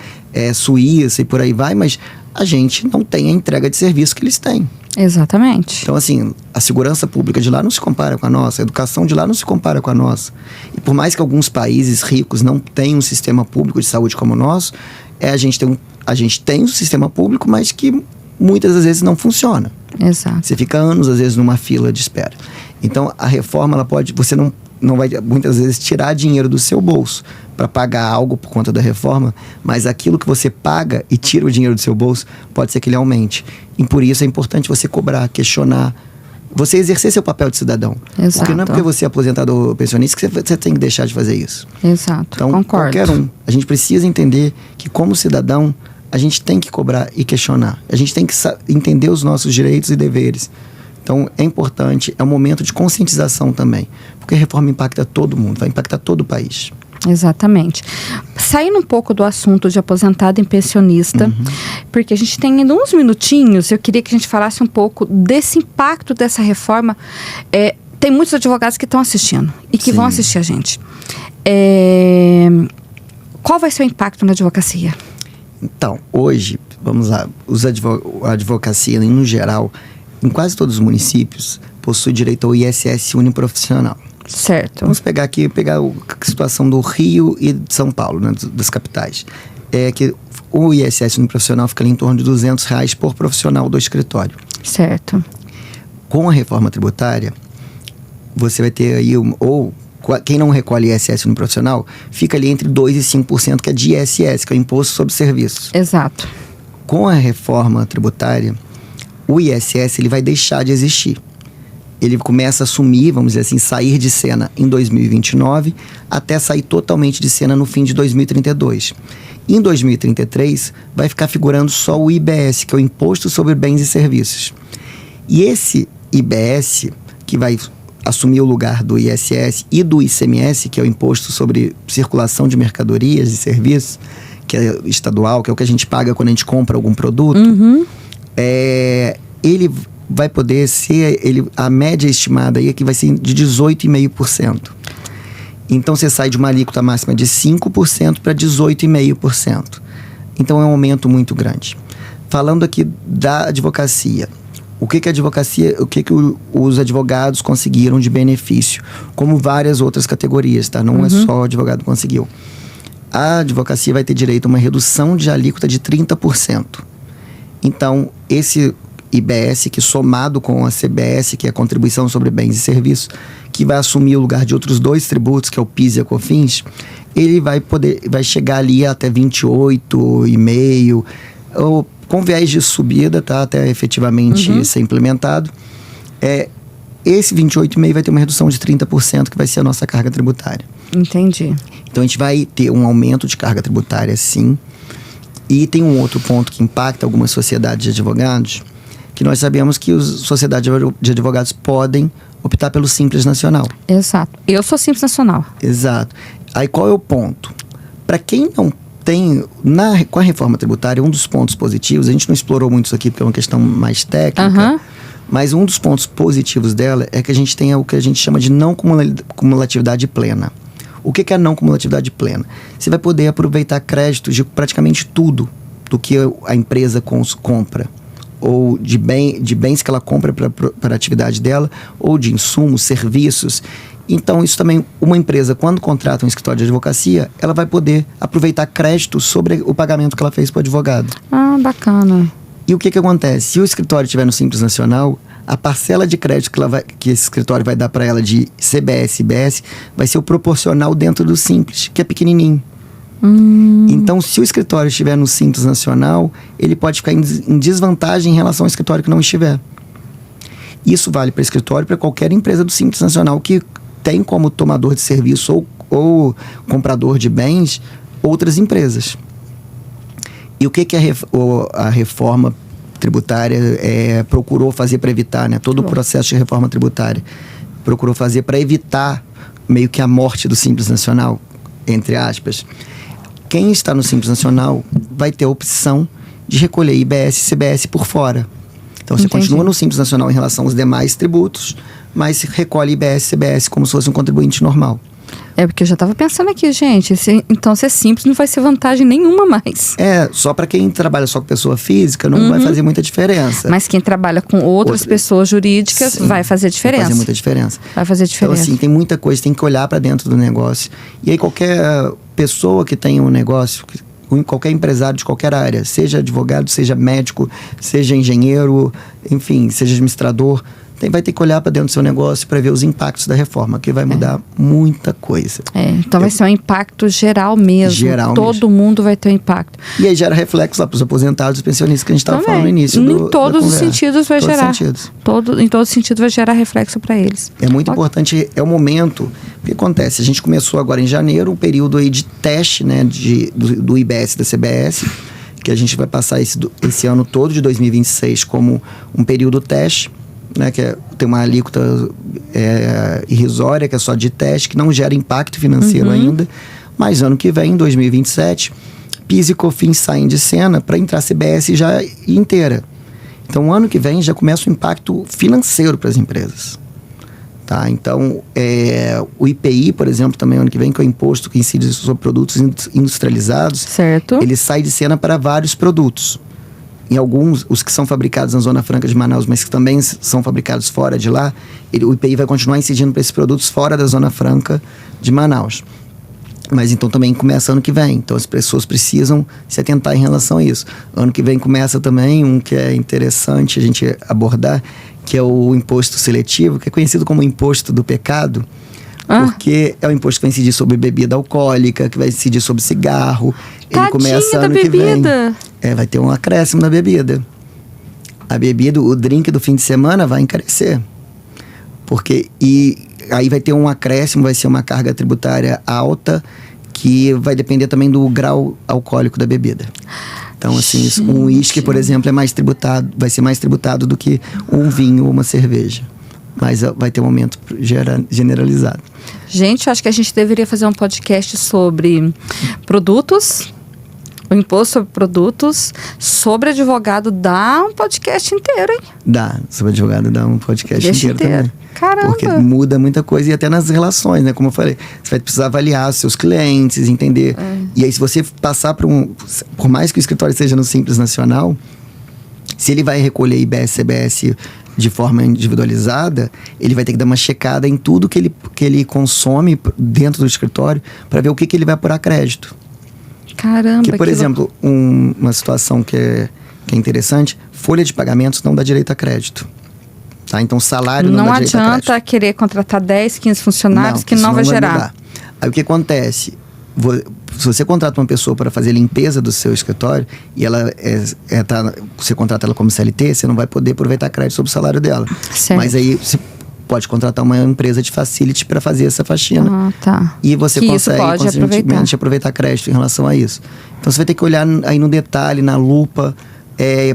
Suíça e por aí vai, mas a gente não tem a entrega de serviço que eles têm. Exatamente. Então, assim, a segurança pública de lá não se compara com a nossa, a educação de lá não se compara com a nossa. E por mais que alguns países ricos não tenham um sistema público de saúde como o nosso, a gente tem um sistema público, mas que muitas das vezes não funciona. Exato. Você fica anos, às vezes, numa fila de espera. Então, a reforma, você não vai, muitas vezes, tirar dinheiro do seu bolso para pagar algo por conta da reforma, mas aquilo que você paga e tira o dinheiro do seu bolso, pode ser que ele aumente. E por isso é importante você cobrar, questionar você exercer seu papel de cidadão. Exato. Porque não é porque você é aposentado ou pensionista que você tem que deixar de fazer isso. Exato, Então, concordo. qualquer um. A gente precisa entender que, como cidadão, a gente tem que cobrar e questionar. A gente tem que entender os nossos direitos e deveres. Então, é importante, é um momento de conscientização também. Porque a reforma impacta todo mundo, vai impactar todo o país. Exatamente. Saindo um pouco do assunto de aposentado e pensionista, porque a gente tem ainda uns minutinhos, eu queria que a gente falasse um pouco desse impacto dessa reforma. Tem muitos advogados que estão assistindo e que vão assistir a gente. Qual vai ser o impacto na advocacia? Então, hoje, vamos lá, a advocacia, no geral, em quase todos os municípios, possui direito ao ISS uniprofissional. Certo. Vamos pegar a situação do Rio e de São Paulo, né, das capitais. É que o ISS uniprofissional fica ali em torno de R$200 por profissional do escritório. Certo. Com a reforma tributária, você vai ter aí, quem não recolhe ISS uniprofissional, fica ali entre 2% e 5%, que é de ISS, que é o Imposto sobre Serviços. Exato. Com a reforma tributária, o ISS ele vai deixar de existir. Ele começa a sumir, vamos dizer assim, sair de cena em 2029, até sair totalmente de cena no fim de 2032. Em 2033, vai ficar figurando só o IBS, que é o Imposto sobre Bens e Serviços. E esse IBS, que vai assumir o lugar do ISS e do ICMS, que é o Imposto sobre Circulação de Mercadorias e Serviços, que é estadual, que é o que a gente paga quando a gente compra algum produto, ele vai poder ser, a média estimada aí é que vai ser de 18,5%. Então você sai de uma alíquota máxima de 5% para 18,5%. Então é um aumento muito grande. Falando aqui da advocacia, o que a advocacia, os advogados conseguiram de benefício, como várias outras categorias, tá? Não é só o advogado que conseguiu. A advocacia vai ter direito a uma redução de alíquota de 30%. Então, esse IBS, que somado com a CBS, que é a Contribuição sobre Bens e Serviços, que vai assumir o lugar de outros dois tributos, que é o PIS e a COFINS, ele vai chegar ali até 28,5%, ou com viés de subida, tá? Até efetivamente ser implementado. Esse 28,5% vai ter uma redução de 30%, que vai ser a nossa carga tributária. Entendi. Então, a gente vai ter um aumento de carga tributária, sim. E tem um outro ponto que impacta algumas sociedades de advogados, que nós sabemos que as sociedades de advogados podem optar pelo Simples Nacional. Exato. Eu sou Simples Nacional. Exato. Aí qual é o ponto? Para quem não tem, com a reforma tributária, um dos pontos positivos, a gente não explorou muito isso aqui porque é uma questão mais técnica, mas um dos pontos positivos dela é que a gente tem o que a gente chama de não cumulatividade plena. O que é a não cumulatividade plena? Você vai poder aproveitar créditos de praticamente tudo do que a empresa compra, ou de bens que ela compra para a atividade dela, ou de insumos, serviços. Então, isso também, uma empresa, quando contrata um escritório de advocacia, ela vai poder aproveitar créditos sobre o pagamento que ela fez para o advogado. Ah, bacana. E o que acontece? Se o escritório estiver no Simples Nacional, a parcela de crédito que esse escritório vai dar para ela de CBS e IBS vai ser o proporcional dentro do Simples, que é pequenininho. Então, se o escritório estiver no Simples Nacional, ele pode ficar em desvantagem em relação ao escritório que não estiver. Isso vale para escritório, para qualquer empresa do Simples Nacional que tem como tomador de serviço ou comprador de bens outras empresas. E o que a reforma tributária procurou fazer para evitar, né? Todo o processo de reforma tributária procurou fazer para evitar meio que a morte do Simples Nacional, entre aspas. Quem está no Simples Nacional vai ter a opção de recolher IBS e CBS por fora. Então, você continua no Simples Nacional em relação aos demais tributos, mas recolhe IBS e CBS como se fosse um contribuinte normal. Porque eu já estava pensando aqui, gente, então ser simples não vai ser vantagem nenhuma mais. Só para quem trabalha só com pessoa física não vai fazer muita diferença. Mas quem trabalha com outras pessoas jurídicas vai fazer diferença. Vai fazer muita diferença. Vai fazer diferença. Então, assim, tem muita coisa, tem que olhar para dentro do negócio. E aí qualquer pessoa que tenha um negócio, qualquer empresário de qualquer área, seja advogado, seja médico, seja engenheiro, enfim, seja administrador, vai ter que olhar para dentro do seu negócio para ver os impactos da reforma, que vai mudar muita coisa. Então vai ser um impacto geral mesmo. Todo mundo vai ter um impacto. E aí gera reflexo lá para os aposentados e pensionistas que a gente estava falando no início. Em todos os sentidos vai gerar. Em todos os sentidos vai gerar reflexo para eles. É muito importante, é o momento. O que acontece? A gente começou agora em janeiro um período aí de teste, né, do IBS e da CBS, que a gente vai passar esse ano todo de 2026 como um período teste, né, que tem uma alíquota irrisória, que é só de teste, que não gera impacto financeiro ainda, mas ano que vem, em 2027, PIS e COFINS saem de cena para entrar a CBS já inteira. Então, ano que vem já começa o impacto financeiro para as empresas. Tá? Então, o IPI, por exemplo, também ano que vem, que é o imposto que incide sobre produtos industrializados, certo, ele sai de cena para vários produtos. Em alguns, os que são fabricados na Zona Franca de Manaus, mas que também são fabricados fora de lá, o IPI vai continuar incidindo para esses produtos fora da Zona Franca de Manaus. Mas então também começa ano que vem. Então as pessoas precisam se atentar em relação a isso. Ano que vem começa também um que é interessante a gente abordar, que é o imposto seletivo, que é conhecido como imposto do pecado, porque é o imposto que vai incidir sobre bebida alcoólica, que vai incidir sobre cigarro. Ele começa ano que vem. Vai ter um acréscimo na bebida. A bebida, o drink do fim de semana vai encarecer. Aí vai ter um acréscimo, vai ser uma carga tributária alta, que vai depender também do grau alcoólico da bebida. Então, assim, um uísque, por exemplo, vai ser mais tributado do que um vinho ou uma cerveja. Mas vai ter um aumento generalizado. Gente, eu acho que a gente deveria fazer um podcast sobre produtos, o imposto sobre produtos. Sobre advogado dá um podcast inteiro, hein? Dá, sobre advogado dá um podcast inteiro também. Caramba! Porque muda muita coisa, e até nas relações, né? Como eu falei, você vai precisar avaliar os seus clientes, entender. E aí, se você passar por mais que o escritório seja no Simples Nacional, se ele vai recolher IBS, CBS de forma individualizada, ele vai ter que dar uma checada em tudo que ele consome dentro do escritório para ver o que ele vai apurar crédito. Caramba! Que, por exemplo, uma situação que é interessante, folha de pagamentos não dá direito a crédito. Tá? Então, salário não dá direito a crédito. Não adianta querer contratar 10, 15 funcionários que não vai gerar. Mudar. Aí o que acontece? Se você contrata uma pessoa para fazer limpeza do seu escritório e ela você contrata ela como CLT, você não vai poder aproveitar crédito sobre o salário dela. Certo. Mas aí você pode contratar uma empresa de facility para fazer essa faxina. Tá. E você consegue constantemente aproveitar crédito em relação a isso. Então você vai ter que olhar aí no detalhe, na lupa,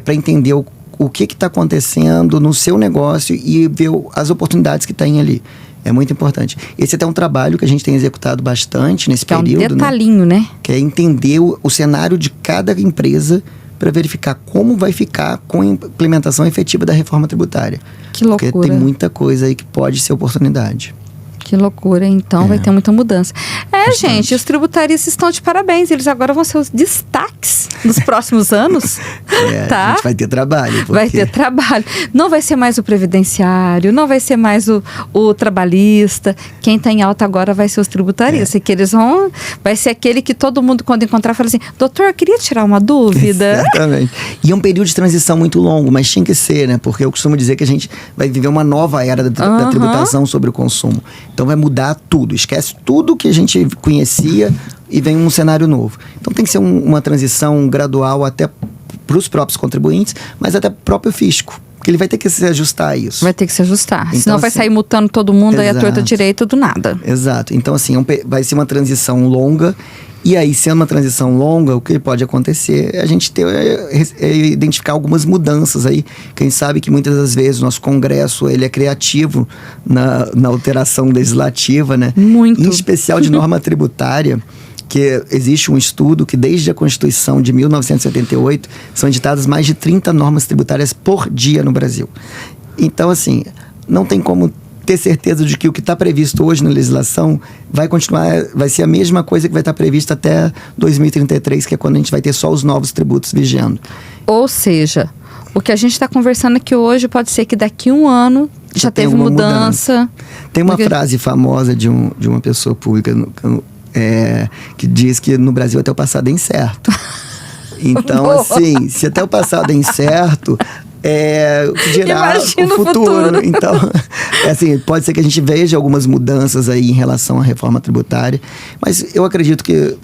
para entender o que está acontecendo no seu negócio e ver as oportunidades que tem ali. É muito importante. Esse é até um trabalho que a gente tem executado bastante nesse período. É um detalhinho, né? Que é entender o cenário de cada empresa para verificar como vai ficar com a implementação efetiva da reforma tributária. Que loucura. Porque tem muita coisa aí que pode ser oportunidade. Que loucura, então vai ter muita mudança. Bastante. Gente, os tributaristas estão de parabéns. Eles agora vão ser os destaques nos próximos anos. Tá? A gente vai ter trabalho. Vai ter trabalho. Não vai ser mais o previdenciário, não vai ser mais o trabalhista. Quem está em alta agora vai ser os tributaristas. E que eles vai ser aquele que todo mundo, quando encontrar, fala assim: doutor, eu queria tirar uma dúvida. Exatamente. E é um período de transição muito longo, mas tinha que ser, né? Porque eu costumo dizer que a gente vai viver uma nova era da tributação sobre o consumo. Então vai mudar tudo, esquece tudo que a gente conhecia e vem um cenário novo. Então tem que ser uma transição gradual até para os próprios contribuintes, mas até para o próprio fisco, porque ele vai ter que se ajustar a isso. Vai ter que se ajustar, então, senão vai sair multando todo mundo aí a torta direita do nada. Exato, então assim, vai ser uma transição longa. E aí, sendo uma transição longa, o que pode acontecer é a gente identificar algumas mudanças aí, que a gente sabe que muitas das vezes o nosso Congresso ele é criativo na alteração legislativa, né? Muito. Em especial de norma tributária, que existe um estudo que desde a Constituição de 1978 são editadas mais de 30 normas tributárias por dia no Brasil. Então, assim, não tem como ter certeza de que o que está previsto hoje na legislação vai continuar, vai ser a mesma coisa que vai estar prevista até 2033, que é quando a gente vai ter só os novos tributos vigendo. Ou seja, o que a gente está conversando aqui hoje pode ser que daqui a um ano já teve mudança. Tem uma frase famosa de uma pessoa pública que diz que no Brasil até o passado é incerto. Então, assim, se até o passado é incerto, o que dirá Imagina o futuro. Então, assim, pode ser que a gente veja algumas mudanças aí em relação à reforma tributária, mas eu acredito que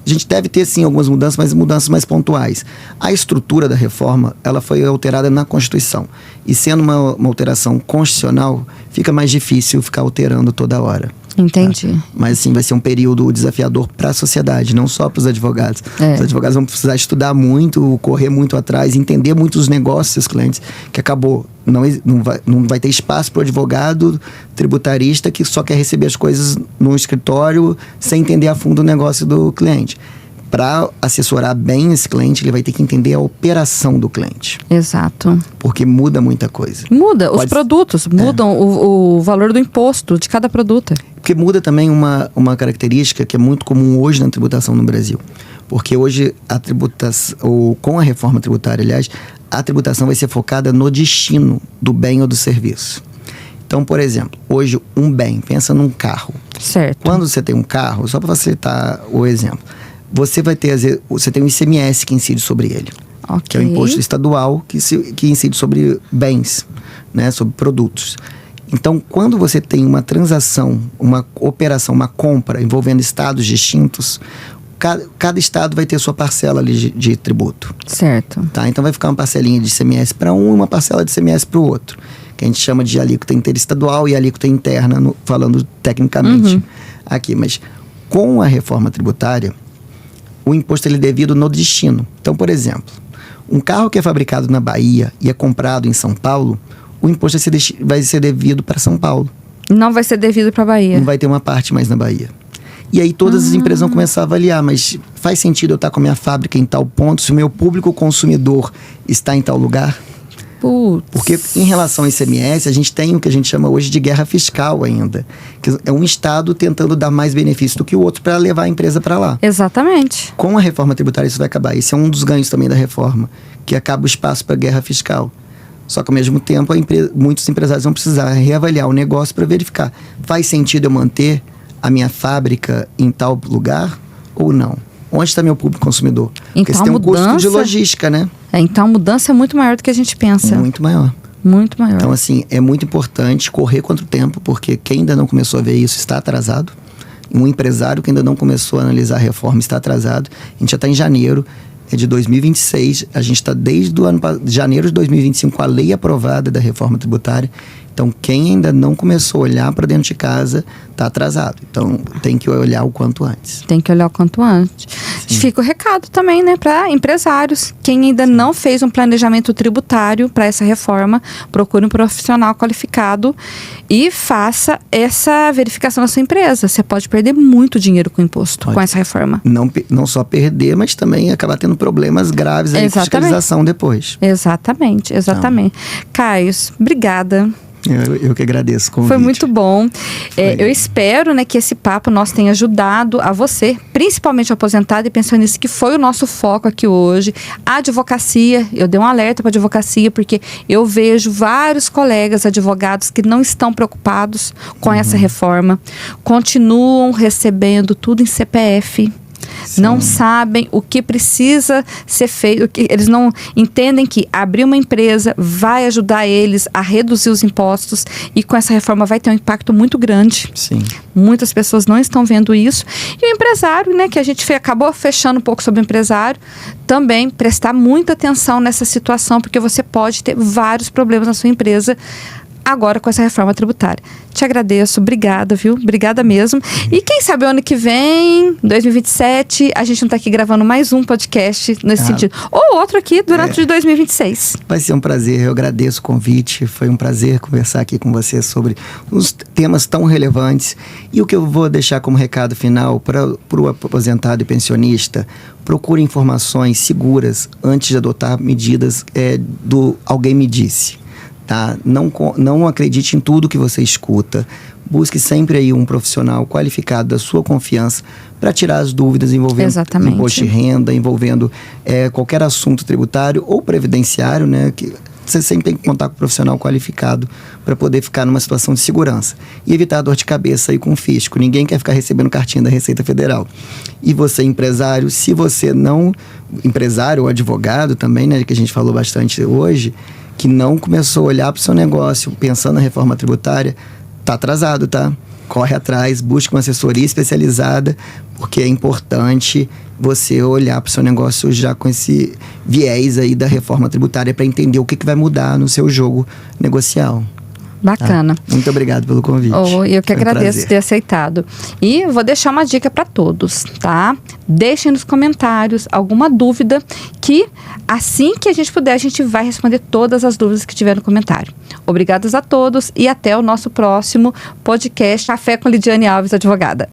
a gente deve ter, sim, algumas mudanças, mas mudanças mais pontuais. A estrutura da reforma, ela foi alterada na Constituição. E sendo uma alteração constitucional, fica mais difícil ficar alterando toda hora. Entendi. Tá? Mas, assim, vai ser um período desafiador para a sociedade, não só para os advogados. Os advogados vão precisar estudar muito, correr muito atrás, entender muito os negócios dos clientes, que acabou. Não vai ter espaço para o advogado tributarista que só quer receber as coisas no escritório sem entender a fundo o negócio do cliente. Para assessorar bem esse cliente, ele vai ter que entender a operação do cliente. Exato. Porque muda muita coisa. Muda. Os produtos mudam o valor do imposto de cada produto. Porque muda também uma característica que é muito comum hoje na tributação no Brasil. Porque hoje a tributação, ou com a reforma tributária, aliás, a tributação vai ser focada no destino do bem ou do serviço. Então, por exemplo, hoje um bem, pensa num carro. Certo. Quando você tem um carro, só para facilitar o exemplo, você tem um ICMS que incide sobre ele. Okay. Que é o imposto estadual que incide sobre bens, né, sobre produtos. Então, quando você tem uma transação, uma operação, uma compra envolvendo estados distintos, cada estado vai ter sua parcela ali de tributo. Certo. Tá? Então, vai ficar uma parcelinha de ICMS para um e uma parcela de ICMS para o outro. Que a gente chama de alíquota interestadual e alíquota interna, falando tecnicamente aqui. Mas com a reforma tributária, o imposto ele é devido no destino. Então, por exemplo, um carro que é fabricado na Bahia e é comprado em São Paulo, o imposto vai ser devido para São Paulo. Não vai ser devido para a Bahia. Não vai ter uma parte mais na Bahia. E aí todas as empresas vão começar a avaliar, mas faz sentido eu estar com a minha fábrica em tal ponto se o meu público consumidor está em tal lugar? Putz. Porque em relação ao ICMS, a gente tem o que a gente chama hoje de guerra fiscal ainda. Que é um estado tentando dar mais benefício do que o outro para levar a empresa para lá. Exatamente. Com a reforma tributária isso vai acabar. Esse é um dos ganhos também da reforma, que acaba o espaço para guerra fiscal. Só que ao mesmo tempo muitos empresários vão precisar reavaliar o negócio para verificar. Faz sentido eu manter a minha fábrica em tal lugar ou não? Onde está meu público consumidor? Então, porque você tem um custo de logística, né? Então a mudança é muito maior do que a gente pensa. Muito maior. Muito maior. Então, assim, é muito importante correr contra o tempo, porque quem ainda não começou a ver isso está atrasado. Um empresário que ainda não começou a analisar a reforma está atrasado. A gente já está em janeiro de 2026. A gente está desde janeiro de 2025 com a lei aprovada da reforma tributária. Então, quem ainda não começou a olhar para dentro de casa está atrasado. Então, tem que olhar o quanto antes. Tem que olhar o quanto antes. Sim. Fica o recado também, né, para empresários. Quem ainda não fez um planejamento tributário para essa reforma, procure um profissional qualificado e faça essa verificação na sua empresa. Você pode perder muito dinheiro com imposto, com essa reforma. Não só perder, mas também acabar tendo problemas graves aí com fiscalização depois. Exatamente. Caio, obrigada. Eu que agradeço o convite. Foi muito bom. Eu espero, né, que esse papo nosso tenha ajudado a você, principalmente o aposentado e pensionista, que foi o nosso foco aqui hoje. A advocacia, eu dei um alerta para a advocacia, porque eu vejo vários colegas advogados que não estão preocupados com essa reforma. Continuam recebendo tudo em CPF. Sim. Não sabem o que precisa ser feito, eles não entendem que abrir uma empresa vai ajudar eles a reduzir os impostos e com essa reforma vai ter um impacto muito grande. Sim. Muitas pessoas não estão vendo isso. E o empresário, né, que a gente acabou fechando um pouco sobre o empresário, também prestar muita atenção nessa situação, porque você pode ter vários problemas na sua empresa agora com essa reforma tributária. Te agradeço, obrigada, viu? Obrigada mesmo. E quem sabe o ano que vem, 2027, a gente não tá aqui gravando mais um podcast nesse sentido. Ou outro aqui durante 2026. Vai ser um prazer, eu agradeço o convite. Foi um prazer conversar aqui com você sobre os temas tão relevantes. E o que eu vou deixar como recado final para o aposentado e pensionista: procure informações seguras antes de adotar medidas do alguém me disse. Tá? Não acredite em tudo que você escuta. Busque sempre aí um profissional qualificado da sua confiança para tirar as dúvidas envolvendo imposto de renda, envolvendo qualquer assunto tributário ou previdenciário, né? Que você sempre tem que contar com um profissional qualificado para poder ficar numa situação de segurança e evitar a dor de cabeça aí com o fisco. Ninguém quer ficar recebendo cartinha da Receita Federal. E você, empresário, se você não... Empresário ou advogado também, né? Que a gente falou bastante hoje, que não começou a olhar para o seu negócio pensando na reforma tributária, tá atrasado, tá? Corre atrás, busca uma assessoria especializada, porque é importante você olhar para o seu negócio já com esse viés aí da reforma tributária para entender o que vai mudar no seu jogo negocial. Bacana. Tá? Muito obrigado pelo convite. Eu que agradeço ter aceitado. E vou deixar uma dica para todos, tá? Deixem nos comentários alguma dúvida que assim que a gente puder, a gente vai responder todas as dúvidas que tiver no comentário. Obrigadas a todos e até o nosso próximo podcast Café com Lidiane Alves, advogada.